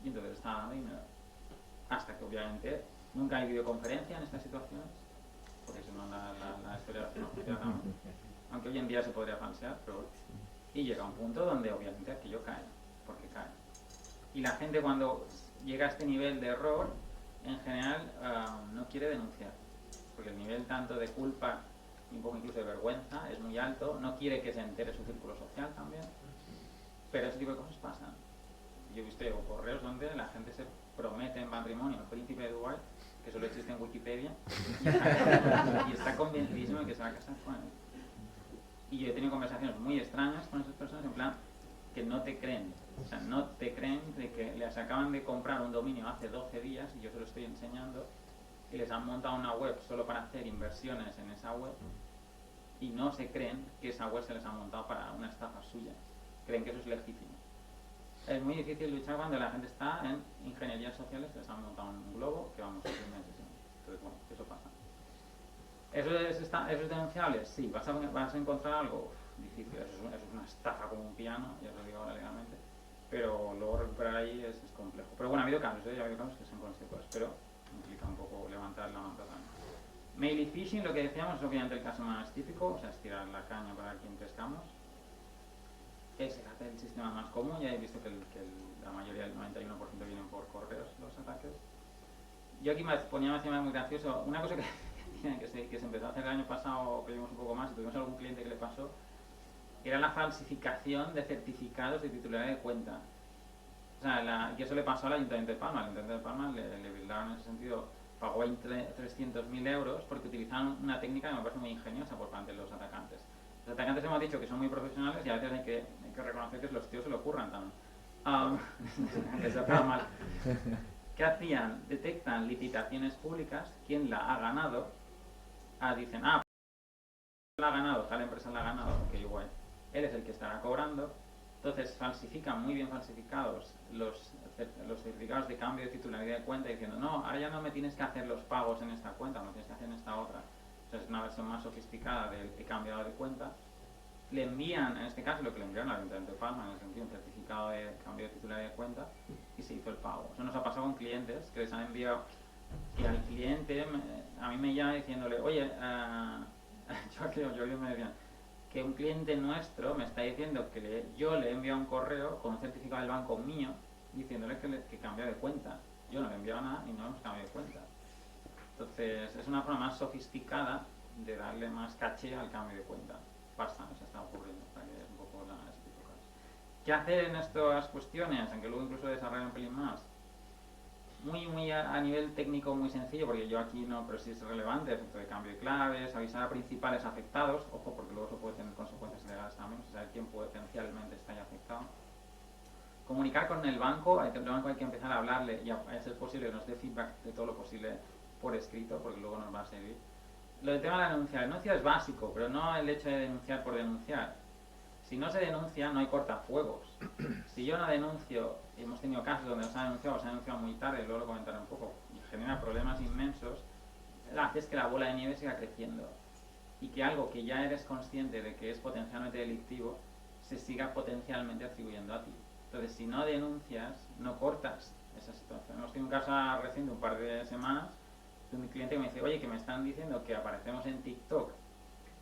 y entonces estaba dando dinero. Hasta que obviamente nunca hay videoconferencia en estas situaciones, porque si no la historia no funciona tanto. Aunque hoy en día se podría falsear, pero bueno. Y llega un punto donde obviamente aquello cae, porque cae. Y la gente cuando llega a este nivel de error, en general no quiere denunciar, porque el nivel tanto de culpa y un poco incluso de vergüenza es muy alto, no quiere que se entere su círculo social también, pero ese tipo de cosas pasan. Yo he visto correos donde la gente se promete en matrimonio al príncipe de Dubái, que solo existe en Wikipedia, y está convencidísimo de que se va a casar con él. Y yo he tenido conversaciones muy extrañas con esas personas, en plan, que no te creen. O sea, no te creen de que les acaban de comprar un dominio hace 12 días, y yo se lo estoy enseñando, y les han montado una web solo para hacer inversiones en esa web, y no se creen que esa web se les ha montado para una estafa suya. Creen que eso es legítimo. Es muy difícil luchar cuando la gente está en ingenierías sociales que les han montado un globo que vamos a hacer meses. Entonces, bueno, eso pasa. ¿Eso es denunciable? Sí. ¿Vas a encontrar algo? Difícil. Eso es una estafa como un piano, ya os lo digo ahora legalmente. Pero luego recuperar ahí es complejo. Pero bueno, ha habido casos, ha habido casos que son consecuencias, pero implica un poco levantar la manta también. Mail y phishing, lo que decíamos, es obviamente el caso más típico, o sea, estirar la caña para quien pescamos. Es el sistema más común, ya he visto que la mayoría, el 91% vienen por correos los ataques. Yo aquí me ponía más muy gracioso, una cosa que se empezó a hacer el año pasado, que vimos un poco más, y tuvimos algún cliente que le pasó, era la falsificación de certificados de titularidad de cuenta. O sea, y eso le pasó al Ayuntamiento de Palma. Al Ayuntamiento de Palma le brindaron en ese sentido, pagó 300.000 euros porque utilizaron una técnica que me parece muy ingeniosa por parte de los atacantes. Los atacantes hemos dicho que son muy profesionales y a veces hay que reconocer que los tíos se lo ocurran también. Que se paga mal. ¿Qué hacían? Detectan licitaciones públicas, quién la ha ganado, dicen, la ha ganado, tal empresa la ha ganado, ok, igual, él es el que estará cobrando, entonces falsifican muy bien falsificados los certificados de cambio de titularidad de cuenta diciendo, no, ahora ya no me tienes que hacer los pagos en esta cuenta, me tienes que hacer en esta otra. Es una versión más sofisticada del he cambiado de cuenta. Le envían, en este caso lo que le enviaron al Ayuntamiento de Palma, en el sentido un certificado de cambio de titularidad de cuenta, y se hizo el pago. Eso nos ha pasado con clientes que les han enviado, y al cliente a mí me llama diciéndole, oye, yo me decía que un cliente nuestro me está diciendo que yo le he enviado un correo con un certificado del banco mío diciéndole que cambia de cuenta. Yo no le he enviado nada y no hemos cambiado de cuenta. Entonces, es una forma más sofisticada de darle más caché al cambio de cuenta. Pasa, se está ocurriendo, para que es un poco ese tipo de cosas. ¿Qué hacer en estas cuestiones? Aunque luego incluso desarrollar un pelín más. Muy a nivel técnico muy sencillo, porque yo aquí no, pero sí es relevante, efecto de cambio de claves, avisar a principales afectados, ojo, porque luego eso puede tener consecuencias legales también, o sea, saber quién potencialmente está ya afectado. Comunicar con el banco, hay que empezar a hablarle y a ser posible que nos dé feedback de todo lo posible por escrito, porque luego nos va a servir. Lo del tema de la denuncia. La denuncia es básico, pero no el hecho de denunciar por denunciar. Si no se denuncia, no hay cortafuegos. Si yo no denuncio, y hemos tenido casos donde se ha denunciado muy tarde, luego lo comentaré un poco, y genera problemas inmensos, haces que la bola de nieve siga creciendo. Y que algo que ya eres consciente de que es potencialmente delictivo, se siga potencialmente atribuyendo a ti. Entonces, si no denuncias, no cortas esa situación. Hemos tenido un caso reciente, un par de semanas, de un cliente que me dice, oye, que me están diciendo que aparecemos en TikTok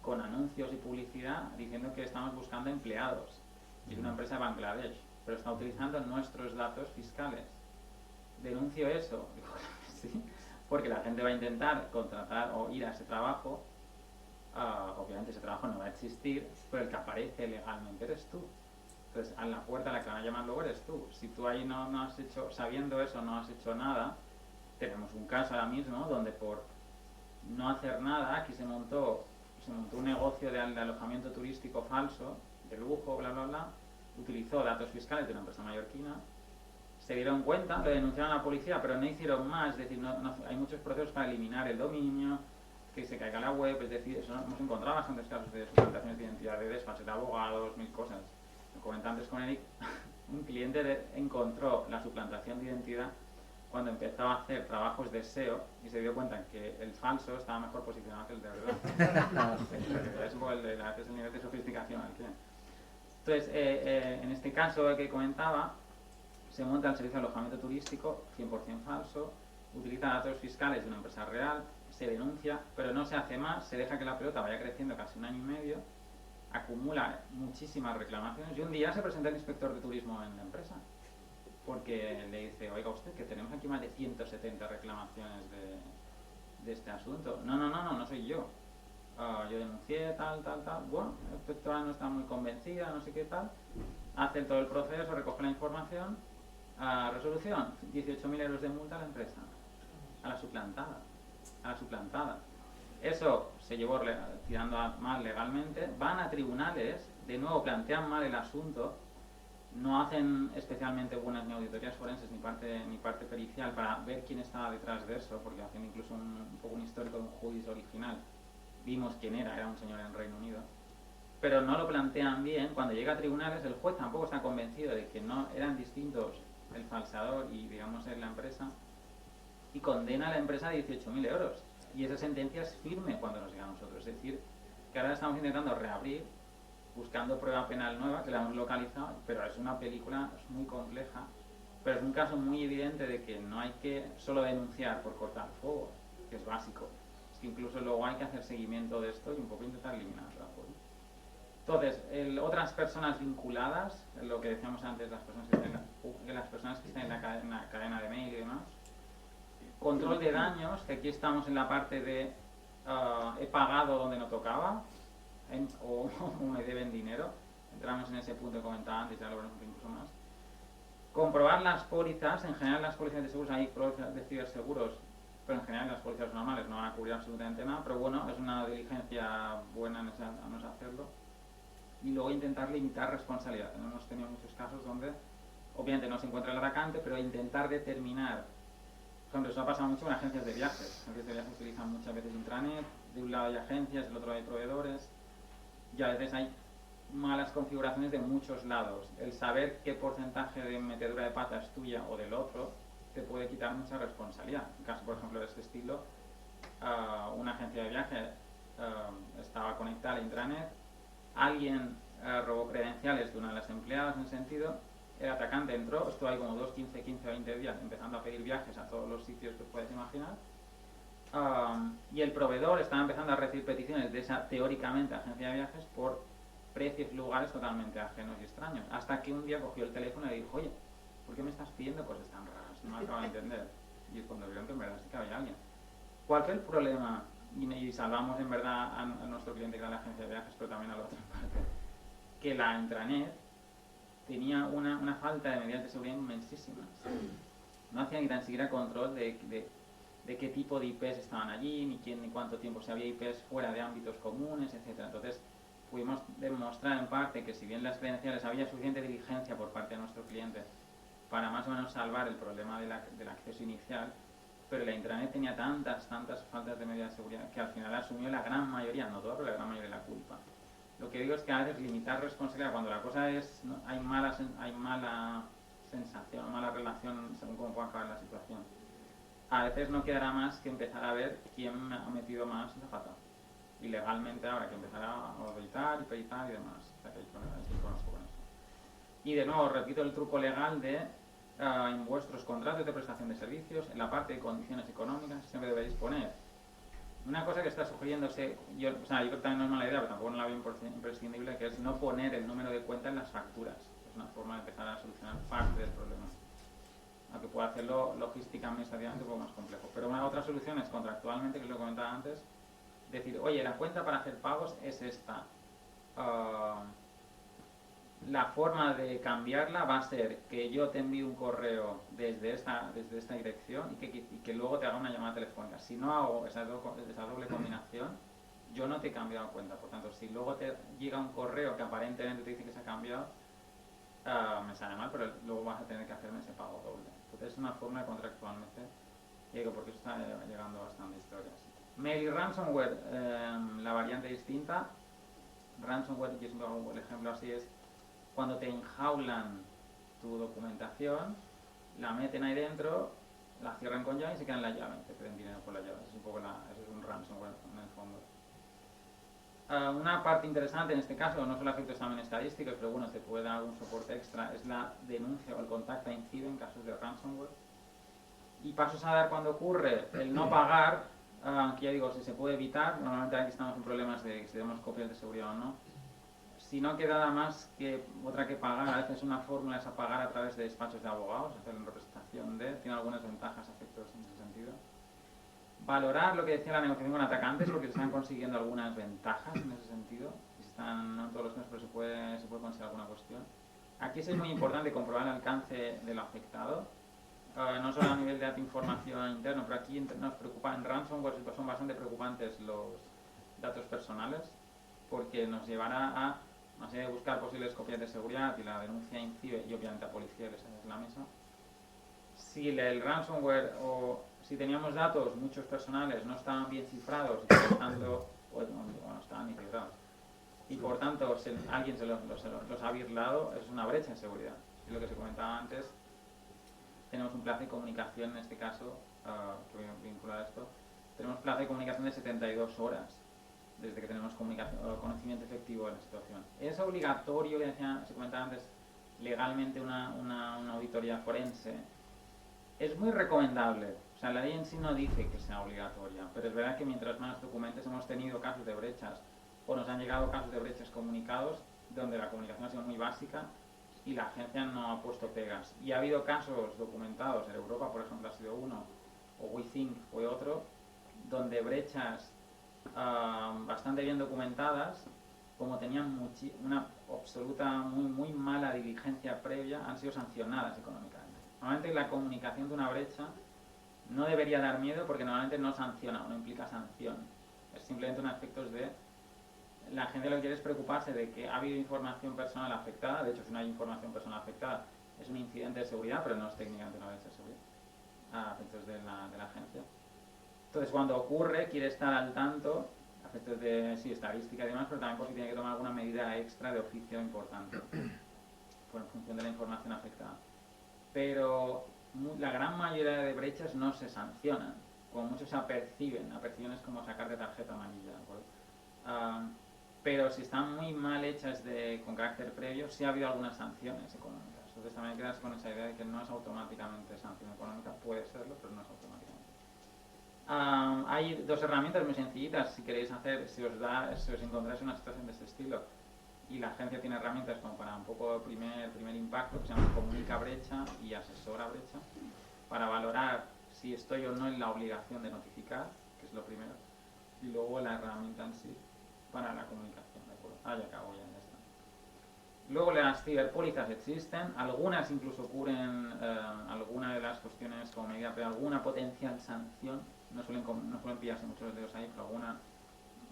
con anuncios y publicidad diciendo que estamos buscando empleados. Y es una empresa de Bangladesh, pero está utilizando nuestros datos fiscales. ¿Denuncio eso? Digo, sí, porque la gente va a intentar contratar o ir a ese trabajo. Obviamente ese trabajo no va a existir, pero el que aparece legalmente eres tú. Entonces, a la puerta a la que van a llamar luego eres tú. Si tú ahí no has hecho, sabiendo eso, no has hecho nada, tenemos un caso ahora mismo donde por no hacer nada, aquí se montó un negocio de alojamiento turístico falso, de lujo, bla, bla, bla, utilizó datos fiscales de una empresa mallorquina, se dieron cuenta, lo denunciaron a la policía, pero no hicieron más, es decir, hay muchos procesos para eliminar el dominio, que se caiga la web, es decir, eso hemos encontrado bastantes casos de suplantaciones de identidad, de desfase de abogados, mil cosas. Lo comenté antes con Eric, un cliente encontró la suplantación de identidad cuando empezó a hacer trabajos de SEO y se dio cuenta que el falso estaba mejor posicionado que el de verdad. Es un poco el nivel de sofisticación al que. Entonces, en este caso el que comentaba, se monta el servicio de alojamiento turístico 100% falso, utiliza datos fiscales de una empresa real, se denuncia, pero no se hace más, se deja que la pelota vaya creciendo casi 1 año y medio, acumula muchísimas reclamaciones y un día se presenta el inspector de turismo en la empresa porque le dice, oiga usted, que tenemos aquí más de 170 reclamaciones de este asunto. No soy yo. Yo denuncié, tal. Bueno, la inspectora no está muy convencida, no sé qué tal. Hace todo el proceso, recoge la información. Resolución, 18.000 euros de multa a la empresa. A la suplantada. Eso se llevó tirando mal legalmente. Van a tribunales, de nuevo plantean mal el asunto. No hacen especialmente buenas ni auditorías forenses ni parte pericial para ver quién estaba detrás de eso, porque hacen incluso un poco un histórico de un juicio original. Vimos quién era un señor en Reino Unido. Pero no lo plantean bien. Cuando llega a tribunales, el juez tampoco está convencido de que no eran distintos el falseador y, digamos, la empresa, y condena a la empresa a 18.000 euros. Y esa sentencia es firme cuando nos llega a nosotros. Es decir, que ahora estamos intentando reabrir, buscando prueba penal nueva, que la hemos localizado, pero es una película muy compleja, pero es un caso muy evidente de que no hay que solo denunciar por cortar fuego, que es básico, es que incluso luego hay que hacer seguimiento de esto y un poco intentar eliminarlo. Entonces, otras personas vinculadas, lo que decíamos antes, las personas que están en la cadena de mail y demás, control de daños, que aquí estamos en la parte de he pagado donde no tocaba, o me deben dinero. Entramos en ese punto que comentaba antes, ya lo veremos incluso más. Comprobar las pólizas. En general las pólizas de seguros, hay pólizas de ciberseguros, pero en general las pólizas normales no van a cubrir absolutamente nada, pero bueno, es una diligencia buena a no hacerlo. Y luego intentar limitar responsabilidad. Hemos tenido muchos casos donde obviamente no se encuentra el atacante, pero intentar determinar. Por ejemplo, eso ha pasado mucho con agencias de viajes. Agencias de viajes utilizan muchas veces intranet, de un lado hay agencias, del otro hay proveedores, y a veces hay malas configuraciones de muchos lados. El saber qué porcentaje de metedura de pata es tuya o del otro te puede quitar mucha responsabilidad. En caso, por ejemplo, de este estilo, una agencia de viaje estaba conectada a la intranet, alguien robó credenciales de una de las empleadas en sentido, el atacante entró, estuvo ahí como 15 o 20 días empezando a pedir viajes a todos los sitios que os puedes imaginar, y el proveedor estaba empezando a recibir peticiones de esa teóricamente agencia de viajes por precios y lugares totalmente ajenos y extraños, hasta que un día cogió el teléfono y le dijo, oye, ¿por qué me estás pidiendo cosas tan raras? No me acabo de entender. Y es cuando vieron que en verdad sí que había alguien. ¿Cuál fue el problema? Y salvamos en verdad a nuestro cliente, que era la agencia de viajes, pero también a la otra parte, que la intranet tenía una falta de medidas de seguridad inmensísimas. No hacía ni tan siquiera control de qué tipo de IPs estaban allí, ni quién, ni cuánto tiempo, si había IPs fuera de ámbitos comunes, etc. Entonces pudimos demostrar en parte que si bien las credenciales había suficiente diligencia por parte de nuestro cliente para más o menos salvar el problema del acceso inicial, pero la intranet tenía tantas faltas de medidas de seguridad que al final asumió la gran mayoría, no toda, pero la gran mayoría de la culpa. Lo que digo es que a veces limitar responsabilidad cuando la cosa es, ¿no? hay mala sensación, mala relación según cómo pueda acabar la situación. A veces no quedará más que empezar a ver quién ha metido más la pata. Y legalmente habrá que empezar a auditar y peritar y demás. O sea que hay que conozco con eso. Y de nuevo, repito el truco legal de en vuestros contratos de prestación de servicios, en la parte de condiciones económicas, siempre deberéis poner una cosa que está sugiriéndose, yo creo que también no es mala idea, pero tampoco no la veo imprescindible, que es no poner el número de cuenta en las facturas. Es una forma de empezar a solucionar parte del problema. Aunque pueda hacerlo logística administrativamente un poco más complejo. Pero una otra solución es contractualmente, que os lo comentaba antes, decir, oye, la cuenta para hacer pagos es esta. La forma de cambiarla va a ser que yo te envíe un correo desde esta dirección y que luego te haga una llamada telefónica. Si no hago esa doble combinación, yo no te he cambiado cuenta. Por tanto, si luego te llega un correo que aparentemente te dice que se ha cambiado, me sale mal, pero luego vas a tener que hacerme ese pago doble. Entonces es una forma de contractualmente, y digo, porque eso está llegando bastante historias. Mail y ransomware, la variante distinta. Ransomware, que es un ejemplo así, es cuando te enjaulan tu documentación, la meten ahí dentro, la cierran con llave y se quedan la llave, te piden dinero por la llave. Es un poco eso es un ransomware en el fondo. Una parte interesante en este caso, no solo efectos también estadísticos, pero bueno, te puede dar algún soporte extra, es la denuncia o el contacto a INCIBE en casos de ransomware. Y pasos a dar cuando ocurre el no pagar, que ya digo, si se puede evitar, normalmente aquí estamos en problemas de si tenemos copias de seguridad o no. Si no queda nada más que otra que pagar, a veces una fórmula es a pagar a través de despachos de abogados, hacer en representación de, tiene algunas ventajas, efectos en ese sentido. Valorar lo que decía la negociación con atacantes, porque se están consiguiendo algunas ventajas en ese sentido. Están, no en todos los casos, pero se puede conseguir alguna cuestión. Aquí es muy importante comprobar el alcance de lo afectado, no solo a nivel de información interno, pero aquí nos preocupa en ransomware, son bastante preocupantes los datos personales, porque nos llevará a, no sé, buscar posibles copias de seguridad y la denuncia a INCIBE y obviamente a policía, que esa es la misma. Si el ransomware o si teníamos datos, muchos personales, no estaban bien cifrados y por tanto, no estaban ni cifrados, y por tanto alguien los ha birlado, es una brecha de seguridad. Y lo que se comentaba antes, tenemos un plazo de comunicación en este caso, que voy a vincular a esto, tenemos plazo de comunicación de 72 horas desde que tenemos conocimiento efectivo de la situación. Es obligatorio, que se comentaba antes, legalmente una auditoría forense. Es muy recomendable, o sea, la ley en sí no dice que sea obligatoria, pero es verdad que mientras más documentes hemos tenido casos de brechas o nos han llegado casos de brechas comunicados donde la comunicación ha sido muy básica y la agencia no ha puesto pegas. Y ha habido casos documentados, en Europa por ejemplo ha sido uno, o WeThink fue otro, donde brechas bastante bien documentadas, como tenían una absoluta, muy mala diligencia previa, han sido sancionadas económicamente. Normalmente la comunicación de una brecha no debería dar miedo porque normalmente no sanciona, no implica sanción. Es simplemente un aspecto de... La gente lo que quiere es preocuparse de que ha habido información personal afectada. De hecho, si no hay información personal afectada, es un incidente de seguridad, pero no es técnicamente una brecha de seguridad, a efectos de la agencia. Entonces, cuando ocurre, quiere estar al tanto, a efectos de estadística y demás, pero también porque tiene que tomar alguna medida extra de oficio importante, en función de la información afectada. Pero la gran mayoría de brechas no se sancionan, como muchos se aperciben es como sacar de tarjeta amarilla, ¿de acuerdo? Pero si están muy mal hechas con carácter previo, sí ha habido algunas sanciones económicas. Entonces también quedas con esa idea de que no es automáticamente sanción económica, puede serlo, pero no es automáticamente. Hay dos herramientas muy sencillitas si queréis hacer, si os encontráis en una situación de este estilo y la agencia tiene herramientas como para un poco primer impacto, que se llama Comunica Brecha y Asesora Brecha, para valorar si estoy o no en la obligación de notificar, que es lo primero, y luego la herramienta en sí para la comunicación, ¿de acuerdo? Ya acabo, ya está. Luego las ciberpólizas existen, algunas incluso cubren alguna de las cuestiones como medida, pero alguna potencial sanción, no suelen pillarse muchos dedos ahí, pero alguna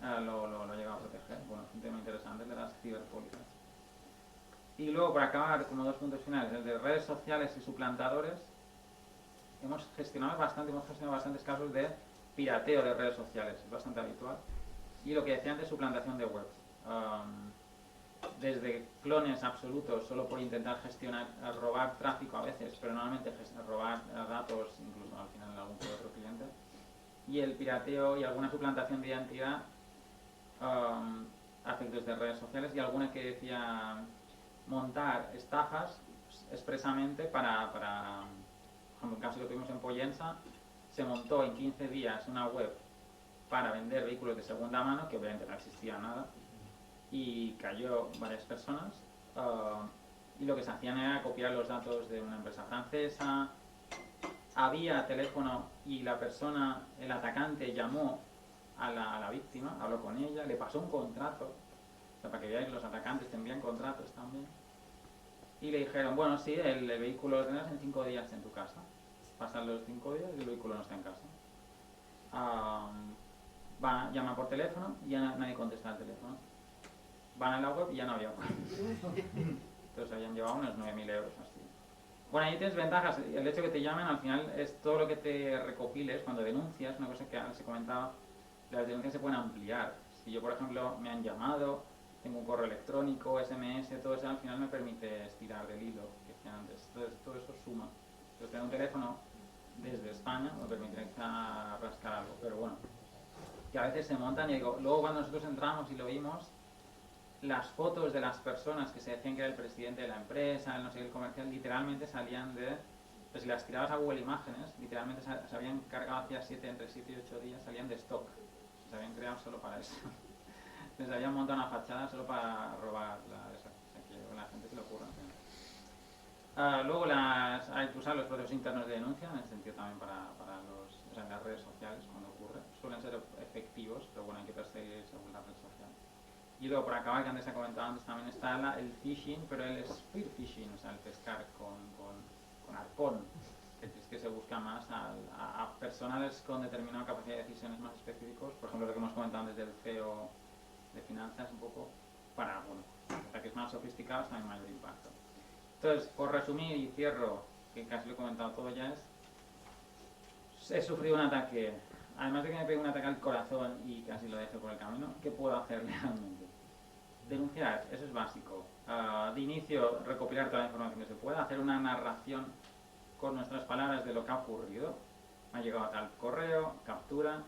lo llega a proteger. Bueno, es un tema interesante el de las ciberpólizas. Y luego, para acabar, como dos puntos finales, el de redes sociales y suplantadores. Hemos gestionado bastantes casos de pirateo de redes sociales, es bastante habitual. Y lo que decía antes, suplantación de webs. Desde clones absolutos solo por intentar robar tráfico a veces, pero normalmente robar datos, incluso al final algún otro cliente. Y el pirateo y alguna suplantación de identidad a efectos de redes sociales, y alguna que decía montar estafas expresamente para por ejemplo, un caso que tuvimos en Pollensa, se montó en 15 días una web para vender vehículos de segunda mano, que obviamente no existía nada, y cayó varias personas, y lo que se hacían era copiar los datos de una empresa francesa. Había teléfono y la persona, el atacante, llamó a la víctima, habló con ella, le pasó un contrato, o sea, para que veáis, los atacantes te envían contratos también, y le dijeron, bueno, sí, el vehículo lo tendrás en 5 días en tu casa. Pasan los 5 días y el vehículo no está en casa. Llama por teléfono y ya nadie contesta al teléfono. Van a la web y ya no había web. Entonces habían llevado unos 9.000 euros así. Bueno, ahí tienes ventajas. El hecho de que te llamen al final es todo lo que te recopiles cuando denuncias, una cosa que antes se comentaba, las denuncias se pueden ampliar. Si yo, por ejemplo, me han llamado, tengo un correo electrónico, SMS, todo eso al final me permite estirar del hilo que decía antes. Entonces todo eso suma. Entonces tener un teléfono desde España España me permitiría quizá rascar algo, pero bueno, que a veces se montan y digo, luego cuando nosotros entramos y lo vimos, las fotos de las personas que se decían que era el presidente de la empresa, el no sé qué, el comercial, literalmente salían de, pues si las tirabas a Google Imágenes, literalmente se habían cargado hacía entre 7 y 8 días, salían de stock, se habían creado solo para eso. Les habían montado una fachada solo para robar esa, o sea, que la gente se lo ocurre. Luego hay que usar los procesos internos de denuncia, en el sentido también para los, o sea, en las redes sociales cuando ocurre. Suelen ser efectivos, pero bueno, hay que perseguir según la red social. Y luego, por acabar, que antes se ha comentado antes, también está el phishing, pero el spear phishing, o sea, el pescar con arpón, que es que se busca más a personas con determinada capacidad de decisiones más específicos, por ejemplo, lo que hemos comentado antes del CEO de finanzas, un poco, para, bueno, ataques más sofisticados, también mayor impacto. Entonces, por resumir y cierro, que casi lo he comentado todo ya, he sufrido un ataque, además de que me pegue un ataque al corazón y casi lo dejo por el camino, ¿qué puedo hacer realmente? Denunciar, eso es básico. De inicio, recopilar toda la información que se pueda, hacer una narración con nuestras palabras de lo que ha ocurrido. Me ha llegado a tal correo, captura,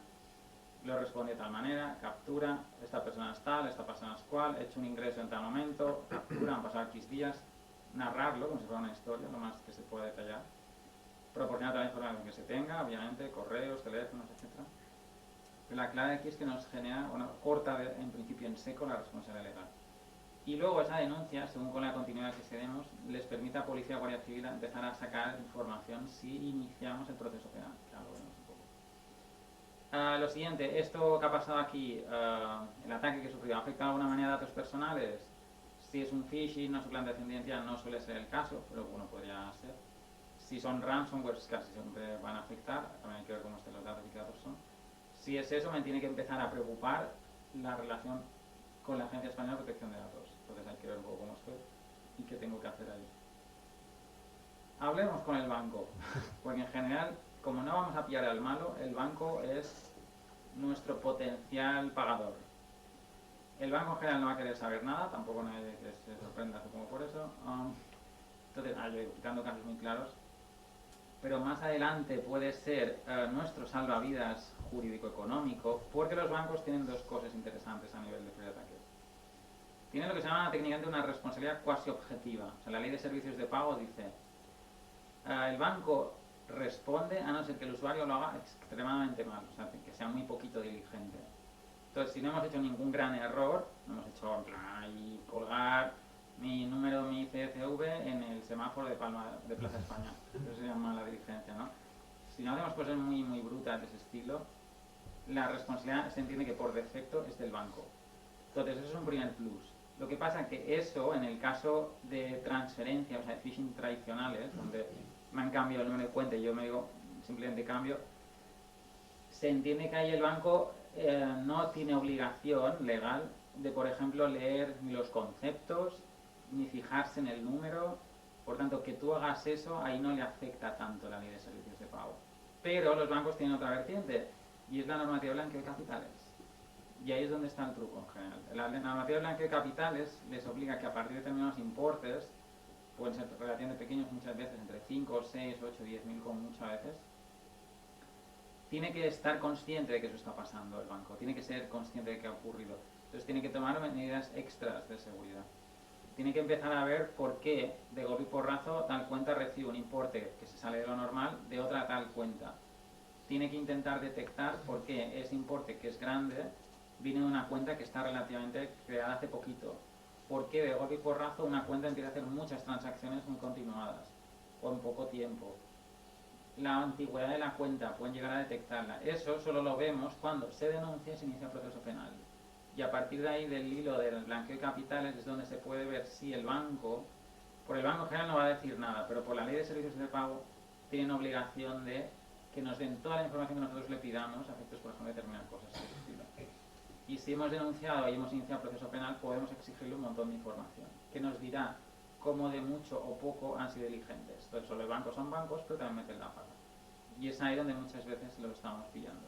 lo responde de tal manera, captura, esta persona es tal, esta persona es cual, he hecho un ingreso en tal momento, captura, han pasado X días, narrarlo como si fuera una historia, lo más que se pueda detallar, proporcionar toda la información que se tenga, obviamente, correos, teléfonos, etc. Pero la clave aquí es que nos genera, bueno, corta en principio en seco la responsabilidad legal. Y luego esa denuncia, según con la continuidad que se demos, les permite a Policía y Guardia Civil empezar a sacar información si iniciamos el proceso penal, que ahora lo veremos un poco. Lo siguiente, esto que ha pasado aquí, el ataque que he sufrido, ¿afecta de alguna manera a datos personales? Si es un phishing, una suplantación de identidad, no suele ser el caso, pero bueno, podría ser. Si son ransomwares, casi siempre van a afectar, también hay que ver cómo estén los datos y qué datos son. Si es eso, me tiene que empezar a preocupar la relación con la Agencia Española de Protección de Datos. Entonces hay que ver un poco cómo estoy y qué tengo que hacer ahí. Hablemos con el banco, porque en general, como no vamos a pillar al malo, el banco es nuestro potencial pagador. El banco en general no va a querer saber nada, tampoco nadie que se sorprenda, supongo por eso. Entonces, yo quitando casos muy claros, pero más adelante puede ser nuestro salvavidas jurídico-económico, porque los bancos tienen dos cosas interesantes a nivel de ciberataques. Tienen lo que se llama técnicamente una responsabilidad cuasi objetiva. O sea, la ley de servicios de pago dice, el banco responde a no ser que el usuario lo haga extremadamente mal, o sea, que sea muy poquito diligente. Entonces, si no hemos hecho ningún gran error, no hemos hecho en plan ahí colgar mi número, mi CCV en el semáforo de Plaza España. Eso se llama la diligencia, ¿no? Si no hacemos cosas muy, muy brutas de ese estilo, la responsabilidad se entiende que por defecto es del banco. Entonces, eso es un primer plus. Lo que pasa es que eso, en el caso de transferencias, o sea, de phishing tradicionales, donde me han cambiado el número de cuenta y yo me digo, simplemente cambio, se entiende que ahí el banco no tiene obligación legal de, por ejemplo, leer ni los conceptos, ni fijarse en el número. Por tanto, que tú hagas eso, ahí no le afecta tanto la ley de servicios de pago. Pero los bancos tienen otra vertiente, y es la normativa de blanqueo de capitales. Y ahí es donde está el truco en general. La normativa de blanqueo de capitales les obliga a que a partir de determinados importes, pueden ser relativamente pequeños muchas veces, entre 5, 6, 8, 10 mil como muchas veces, tiene que estar consciente de que eso está pasando el banco, tiene que ser consciente de que ha ocurrido. Entonces tiene que tomar medidas extras de seguridad. Tiene que empezar a ver por qué de golpe y porrazo tal cuenta recibe un importe que se sale de lo normal de otra tal cuenta. Tiene que intentar detectar por qué ese importe que es grande viene de una cuenta que está relativamente creada hace poquito. ¿Por qué de golpe y porrazo una cuenta empieza a hacer muchas transacciones muy continuadas o en poco tiempo? La antigüedad de la cuenta, pueden llegar a detectarla. Eso solo lo vemos cuando se denuncia y se inicia el proceso penal. Y a partir de ahí, del hilo del blanqueo de capitales, es donde se puede ver si el banco, por el banco en general no va a decir nada, pero por la ley de servicios de pago, tienen obligación de que nos den toda la información que nosotros le pidamos, a efectos, por ejemplo, de determinar cosas de ese estilo. Y si hemos denunciado y hemos iniciado el proceso penal, podemos exigirle un montón de información, que nos dirá cómo de mucho o poco han sido diligentes. Entonces, solo los bancos son bancos, pero también meten la pata. Y es ahí donde muchas veces lo estamos pillando.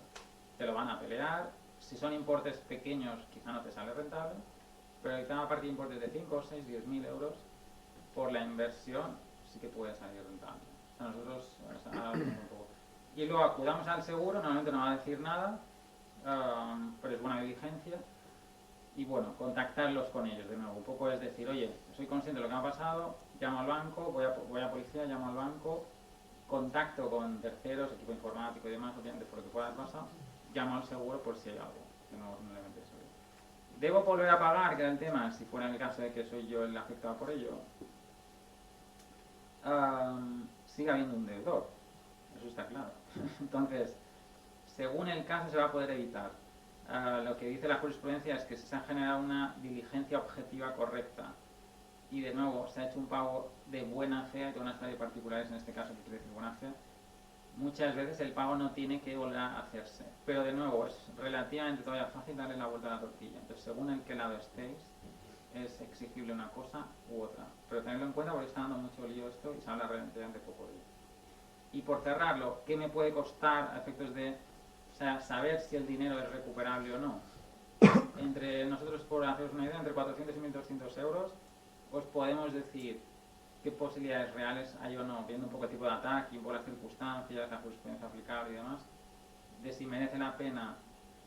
Te lo van a pelear, si son importes pequeños quizá no te sale rentable, pero el tema a partir de importes de 5, 6, 10 mil euros, por la inversión sí que puede salir rentable. O sea, nosotros, un poco, y luego acudamos al seguro, normalmente no va a decir nada, pero es buena diligencia. Y bueno, contactarlos con ellos de nuevo. Un poco es decir, oye, soy consciente de lo que me ha pasado, llamo al banco, voy a policía, llamo al banco, contacto con terceros, equipo informático y demás, obviamente por lo que pueda haber pasado, llamo al seguro por si hay algo, que no le metes eso. ¿Debo volver a pagar? Que era el tema, si fuera en el caso de que soy yo el afectado por ello. Sigue habiendo un deudor, eso está claro. Entonces, según el caso se va a poder evitar. Lo que dice la jurisprudencia es que si se ha generado una diligencia objetiva correcta y de nuevo se ha hecho un pago de buena fe, hay toda una serie de particulares en este caso que quiere decir buena fe, muchas veces el pago no tiene que volver a hacerse, pero de nuevo es relativamente todavía fácil darle la vuelta a la tortilla. Entonces, según en qué lado estéis, es exigible una cosa u otra, pero tenedlo en cuenta porque está dando mucho lío esto y se habla relativamente poco de ello. Y por cerrarlo, ¿qué me puede costar a efectos de saber si el dinero es recuperable o no? Entre nosotros, por haceros una idea, entre 400 y 1.200 euros, os podemos decir qué posibilidades reales hay o no, viendo un poco el tipo de ataque, un poco las circunstancias, la jurisprudencia aplicable y demás, de si merece la pena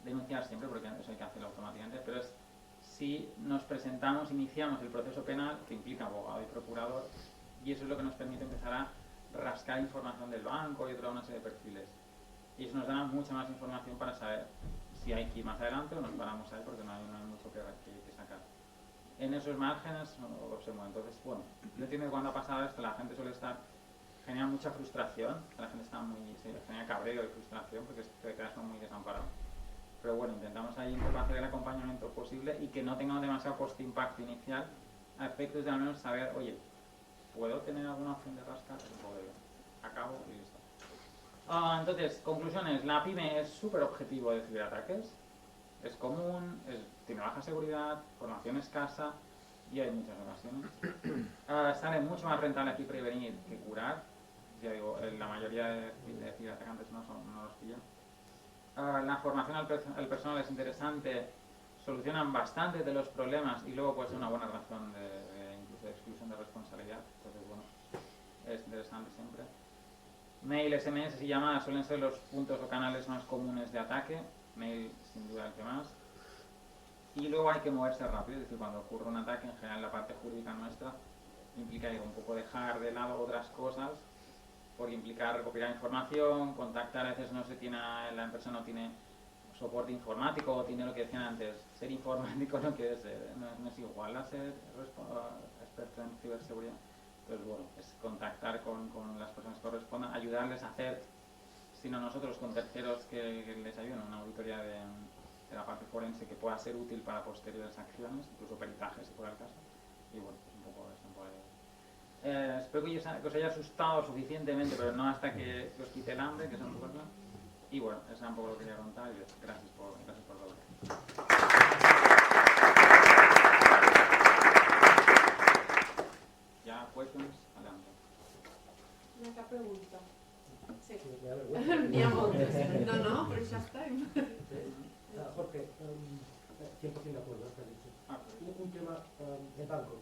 denunciar siempre, porque eso hay que hacerlo automáticamente, pero es si nos presentamos, iniciamos el proceso penal, que implica abogado y procurador, y eso es lo que nos permite empezar a rascar información del banco y otra una serie de perfiles. Y eso nos da mucha más información para saber si hay que ir más adelante o nos paramos ahí porque no hay mucho que sacar. En esos márgenes se mueve. Entonces, bueno, yo entiendo que cuando ha pasado esto la gente suele genera mucha frustración, la gente se genera cabreo y frustración porque te quedas muy desamparado. Pero bueno, intentamos ahí un poco hacer el acompañamiento posible y que no tenga demasiado post-impacto inicial a efectos de al menos saber, oye, ¿puedo tener alguna opción de rascar? Acabo y listo. Entonces, conclusiones. La PYME es súper objetivo de ciberataques. Es común, tiene baja seguridad, formación escasa y hay muchas ocasiones. Sale mucho más rentable aquí prevenir que curar. Ya digo, la mayoría de ciberatacantes no los pillan. La formación al personal es interesante, solucionan bastante de los problemas y luego puede ser una buena razón incluso de exclusión de responsabilidad. Entonces, bueno, es interesante siempre. Mail, SMS y llamadas suelen ser los puntos o canales más comunes de ataque. Mail, sin duda, el que más. Y luego hay que moverse rápido, es decir, cuando ocurre un ataque, en general la parte jurídica nuestra implica un poco dejar de lado otras cosas, porque implica recopilar información, contactar, a veces la empresa no tiene soporte informático o tiene lo que decían antes, ser informático no quiere ser, no es igual a ser experto en ciberseguridad. Entonces, bueno, es contactar con las personas que correspondan, ayudarles a hacer, sino nosotros con terceros que les ayuden, una auditoría de la parte forense que pueda ser útil para posteriores acciones, incluso peritajes si fuera el caso. Y bueno, pues un poco ahí. Espero que os haya asustado suficientemente, pero no hasta que os quite el hambre, que es un poco claro. Y bueno, eso es un poco lo que quería contar y gracias por todo. Ya, questions, adelante. Una pregunta. Sí. N'hi ha moltes. No, però ja estem. Jorge, 100% de acuerdo, has dicho. Un tema, el banco.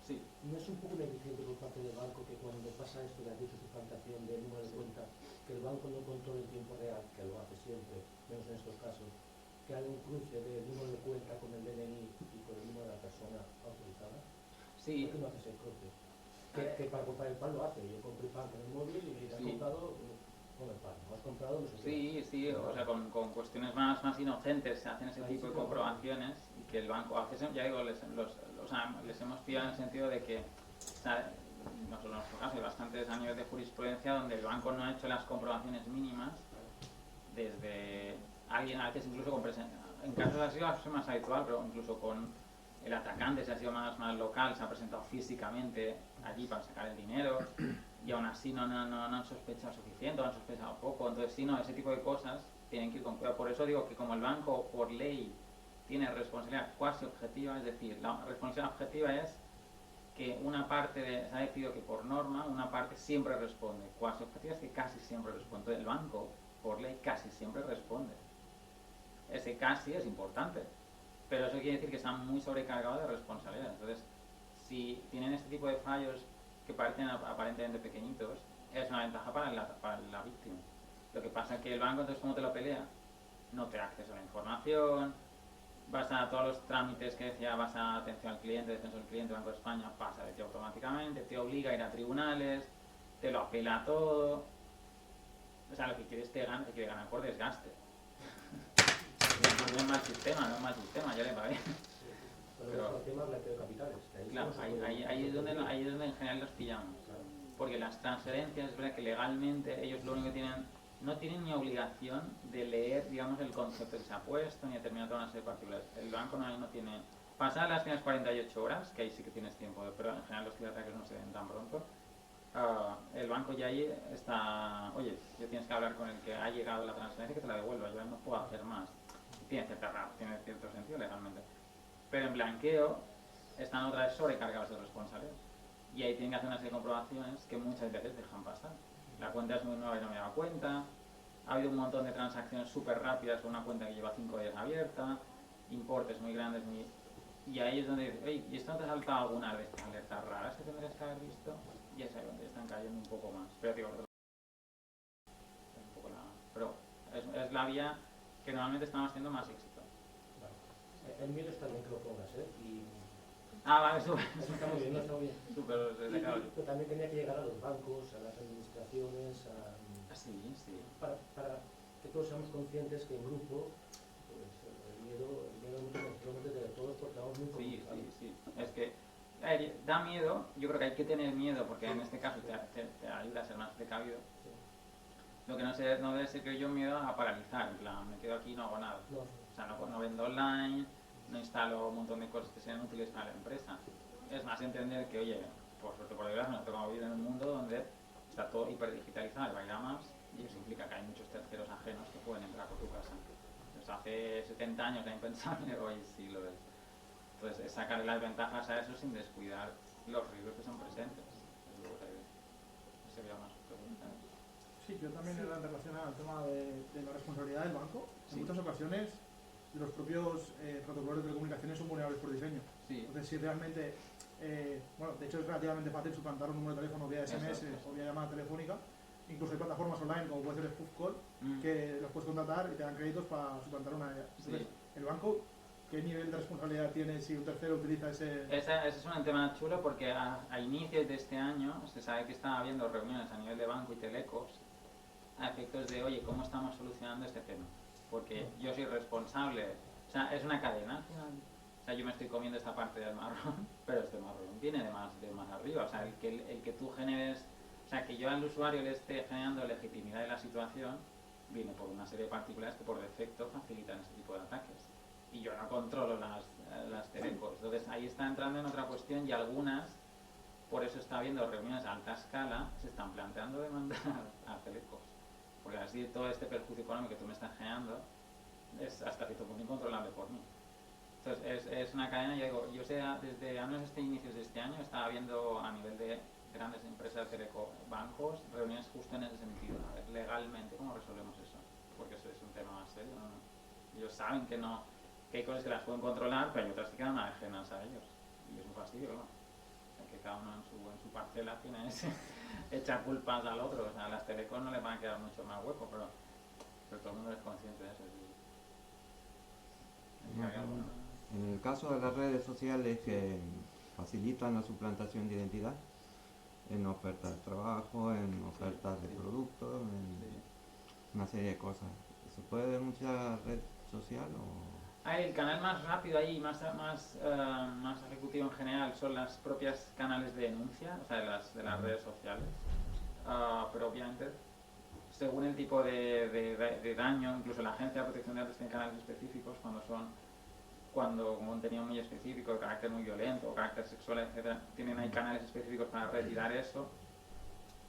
Sí. ¿No es un poco negligente por parte del banco que cuando pasa esto de abuso de suplantación de número de cuenta, que el banco no controla en tiempo real, que lo hace siempre, menos en estos casos, que haga un cruce del número de cuenta con el DNI y con el número de la persona autorizada? Sí. ¿Por qué no haces el cruce? Que para comprar el pan lo hace. Yo compré pan con el móvil y has comprado con el pan. ¿No has comprado? No sé. Sí, o sea, con cuestiones más inocentes se hacen ese tipo de comprobaciones y que el banco hace, ya digo, les hemos pillado en el sentido de que, no solo en nuestro caso, hay bastantes años de jurisprudencia donde el banco no ha hecho las comprobaciones mínimas desde alguien, a veces incluso con en casos así va a ser más habitual, pero incluso con el atacante, si ha sido más local, se ha presentado físicamente allí para sacar el dinero y aún así no han sospechado suficiente, o han sospechado poco. Entonces, ese tipo de cosas tienen que ir con cuidado. Por eso digo que como el banco, por ley, tiene responsabilidad cuasi objetiva, es decir, la responsabilidad objetiva es que una parte, se ha decidido que por norma, una parte siempre responde. Cuasi objetiva es que casi siempre responde. Entonces, el banco, por ley, casi siempre responde. Ese casi es importante, pero eso quiere decir que están muy sobrecargados de responsabilidad. Entonces, si tienen este tipo de fallos que parecen aparentemente pequeñitos, es una ventaja para la víctima. Lo que pasa es que el banco, entonces, ¿cómo te lo pelea? No te da acceso a la información, vas a todos los trámites que decía, vas a atención al cliente, defensa del cliente, Banco de España, pasa de ti automáticamente, te obliga a ir a tribunales, te lo apela todo. O sea, lo que quieres te quiere ganar por desgaste. Es un mal sistema, no es mal sistema, ya le va bien. Pero el tema es blanqueo de capitales. Que ahí Claro, sí no se puede- ahí es donde en general los pillamos. Claro. Porque las transferencias, es verdad que legalmente ellos lo único que tienen, no tienen ni obligación de leer, digamos, el concepto que se ha puesto, ni determinar toda una serie de partículas. El banco no tiene... Pasadas las primeras 48 horas, que ahí sí que tienes tiempo, pero en general los ciberataques no se ven tan pronto, el banco ya ahí está, oye, ya tienes que hablar con el que ha llegado la transferencia que te la devuelva, yo no puedo hacer más. Tiene cierto sentido legalmente. Pero en blanqueo están otra vez sobrecargados de responsabilidad. Y ahí tienen que hacer una serie de comprobaciones que muchas veces dejan pasar. La cuenta es muy nueva y no me he dado cuenta. Ha habido un montón de transacciones súper rápidas con una cuenta que lleva 5 días abierta, importes muy grandes, y ahí es donde dices, oye, ¿y esto no te ha saltado alguna de estas alertas raras que tendrías que haber visto? Y es ahí donde están cayendo un poco más. Pero digo, es un poco pero es la vía que normalmente estamos haciendo más éxito. Vale. El miedo está bien que lo pongas, ¿eh? Y Vale, súper. eso está muy bien, no está muy bien. Súper delicado. Pero también tenía que llegar a los bancos, a las administraciones, Sí, sí. para que todos seamos conscientes que en grupo, pues el miedo mucho nos promete de todos porque vamos muy Sí, complicados. sí, sí. Es que da miedo, yo creo que hay que tener miedo porque en este caso te ayuda a ser más precavido. Sí. Lo que no debe ser que yo miedo a paralizar, en plan, me quedo aquí y no hago nada. No, O sea, no vendo online, no instalo un montón de cosas que sean útiles para la empresa. Es más entender que, oye, por suerte por desgracia, nos toca vivir en un mundo donde está todo hiperdigitalizado y va a ir a más, y eso implica que hay muchos terceros ajenos que pueden entrar por tu casa. Pues hace 70 años era impensable, hoy sí lo es. Entonces, es sacarle las ventajas a eso sin descuidar los riesgos que son presentes. Es lo que sería más preguntas. Sí, yo también en relación al tema de la responsabilidad del banco, en Sí. muchas ocasiones los propios protocolos de telecomunicaciones son vulnerables por diseño. Sí. Entonces, si realmente, bueno, de hecho es relativamente fácil suplantar un número de teléfono vía SMS Eso. o vía llamada telefónica. Incluso hay plataformas online como puede ser Spoof Call Mm. que los puedes contratar y te dan créditos para suplantar una de ellas. Entonces, Sí. el banco, ¿qué nivel de responsabilidad tiene si un tercero utiliza ese...? Ese es un tema chulo porque a inicios de este año se sabe que está habiendo reuniones a nivel de banco y telecos a efectos de, oye, ¿cómo estamos solucionando este tema? Porque yo soy responsable, o sea, es una cadena al final. O sea, yo me estoy comiendo esta parte del marrón, pero este marrón viene de más arriba. O sea, el que tú generes, o sea, que yo al usuario le esté generando legitimidad de la situación, viene por una serie de particulares que por defecto facilitan ese tipo de ataques. Y yo no controlo las telecos. Entonces ahí está entrando en otra cuestión y algunas, por eso está habiendo reuniones a alta escala, se están planteando demandar a telecos. Porque así todo este perjuicio económico que tú me estás generando es hasta cierto punto incontrolable por mí. Entonces es una cadena, ya digo, yo sé desde al menos inicios de este año estaba habiendo a nivel de grandes empresas de bancos reuniones justo en ese sentido. A ver, legalmente, ¿cómo resolvemos eso? Porque eso es un tema más serio, ¿no? Ellos saben que hay cosas que las pueden controlar, pero hay otras que quedan ajenas a ellos. Y es un fastidio, ¿no? O sea, que cada uno en su parcela tiene echa culpas al otro. O sea, a las telecom no les van a quedar mucho más hueco, pero todo el mundo es consciente de eso. Sí. En el caso de las redes sociales que facilitan la suplantación de identidad, en ofertas de trabajo, en ofertas de productos, en una serie de cosas. ¿Se puede denunciar a la red social o...? El canal más rápido ahí, más ejecutivo en general, son las propias canales de denuncia, o sea, de las redes sociales. Pero obviamente, según el tipo de daño, incluso la Agencia de Protección de Datos tiene canales específicos cuando un contenido muy específico, de carácter muy violento, carácter sexual, etcétera, tienen ahí canales específicos para retirar eso.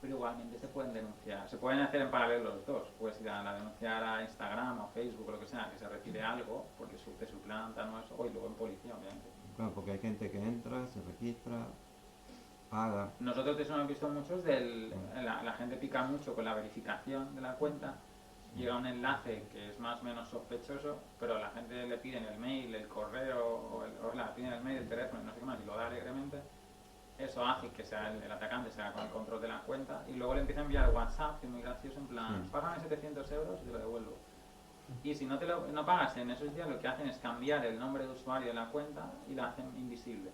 Pero igualmente se pueden denunciar, se pueden hacer en paralelo los dos. Puedes ir a denunciar a Instagram o Facebook o lo que sea, que se retire algo, porque te suplantan o eso, y luego en policía, obviamente. Claro, porque hay gente que entra, se registra, paga. Nosotros de eso hemos visto muchos, la gente pica mucho con la verificación de la cuenta, llega un enlace que es más o menos sospechoso, pero a la gente le piden el mail, el correo, o le piden el mail, el teléfono, no sé qué más, y lo da alegremente. eso hace que sea el atacante se haga con el control de la cuenta y luego le empieza a enviar WhatsApp, que es muy gracioso, en plan, págame 700 euros y te lo devuelvo. Y si no no pagas en esos días, lo que hacen es cambiar el nombre de usuario de la cuenta y la hacen invisible.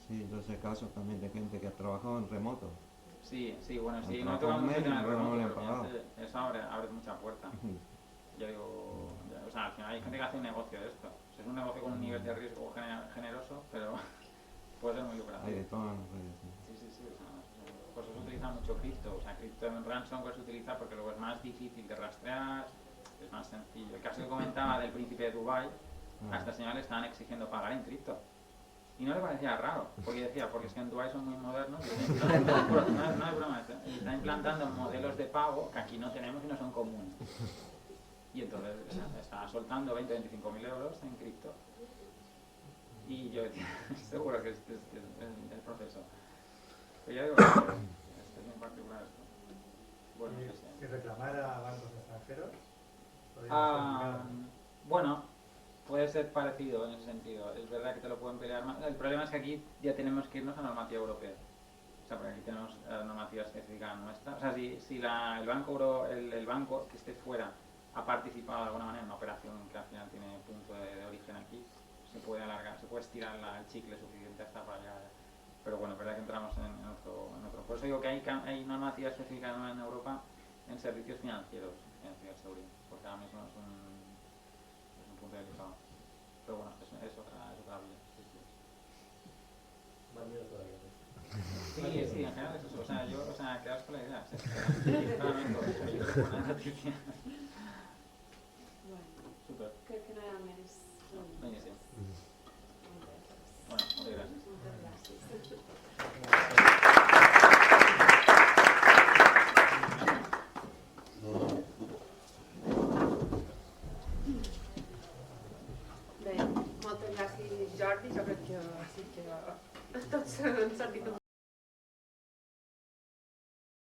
Sí, yo sé casos también de gente que ha trabajado en remoto. Sí, bueno, sí, Han no trabajado tocamos un mucho mes el tema y del luego no remoto, le han pero pagado. obviamente eso abre mucha puerta. Yo digo, o sea, al final hay gente que hace un negocio de esto. O sea, es un negocio con un nivel de riesgo generoso, pero puede ser muy lucrativo. Hay de todas las redes. Sí. Sí, o sea, por eso se utiliza mucho cripto. O sea, cripto en ransomware se utiliza porque luego es más difícil de rastrear, es más sencillo. El caso que comentaba del príncipe de Dubái, a esta señora le estaban exigiendo pagar en cripto. Y no le parecía raro, porque decía, porque es que en Dubái son muy modernos y no es broma, está implantando modelos de pago que aquí no tenemos y no son comunes. Y entonces está soltando 20-25.000 euros en cripto. Y yo seguro que es el proceso. Pero yo digo, es muy particular esto. Bueno, no sé. ¿Y reclamar a bancos extranjeros? Bueno, puede ser parecido en ese sentido. Es verdad que te lo pueden pelear más. El problema es que aquí ya tenemos que irnos a normativa europea. O sea, porque aquí tenemos normativa específica nuestra. O sea, si el banco que esté fuera ha participado de alguna manera en una operación que al final tiene punto de origen aquí, se puede alargar, se puede estirar el chicle suficiente hasta para llegar. Pero bueno, es verdad que entramos en otro. Por eso digo que hay normativa específica en Europa en servicios financieros, en ciberseguridad, porque ahora mismo es un punto delicado. Pero bueno, es otra vía. Más miedo todavía. Sí, en general es eso. O sea, quedaos con la idea. Claramente, una noticia. Bueno, Súper. crec que no hi ha més preguntes. Buenísimo. Moltes Bueno, moltes gràcies. gràcies. Bé, moltes gràcies Jordi, jo crec que sí que tots hem sentit un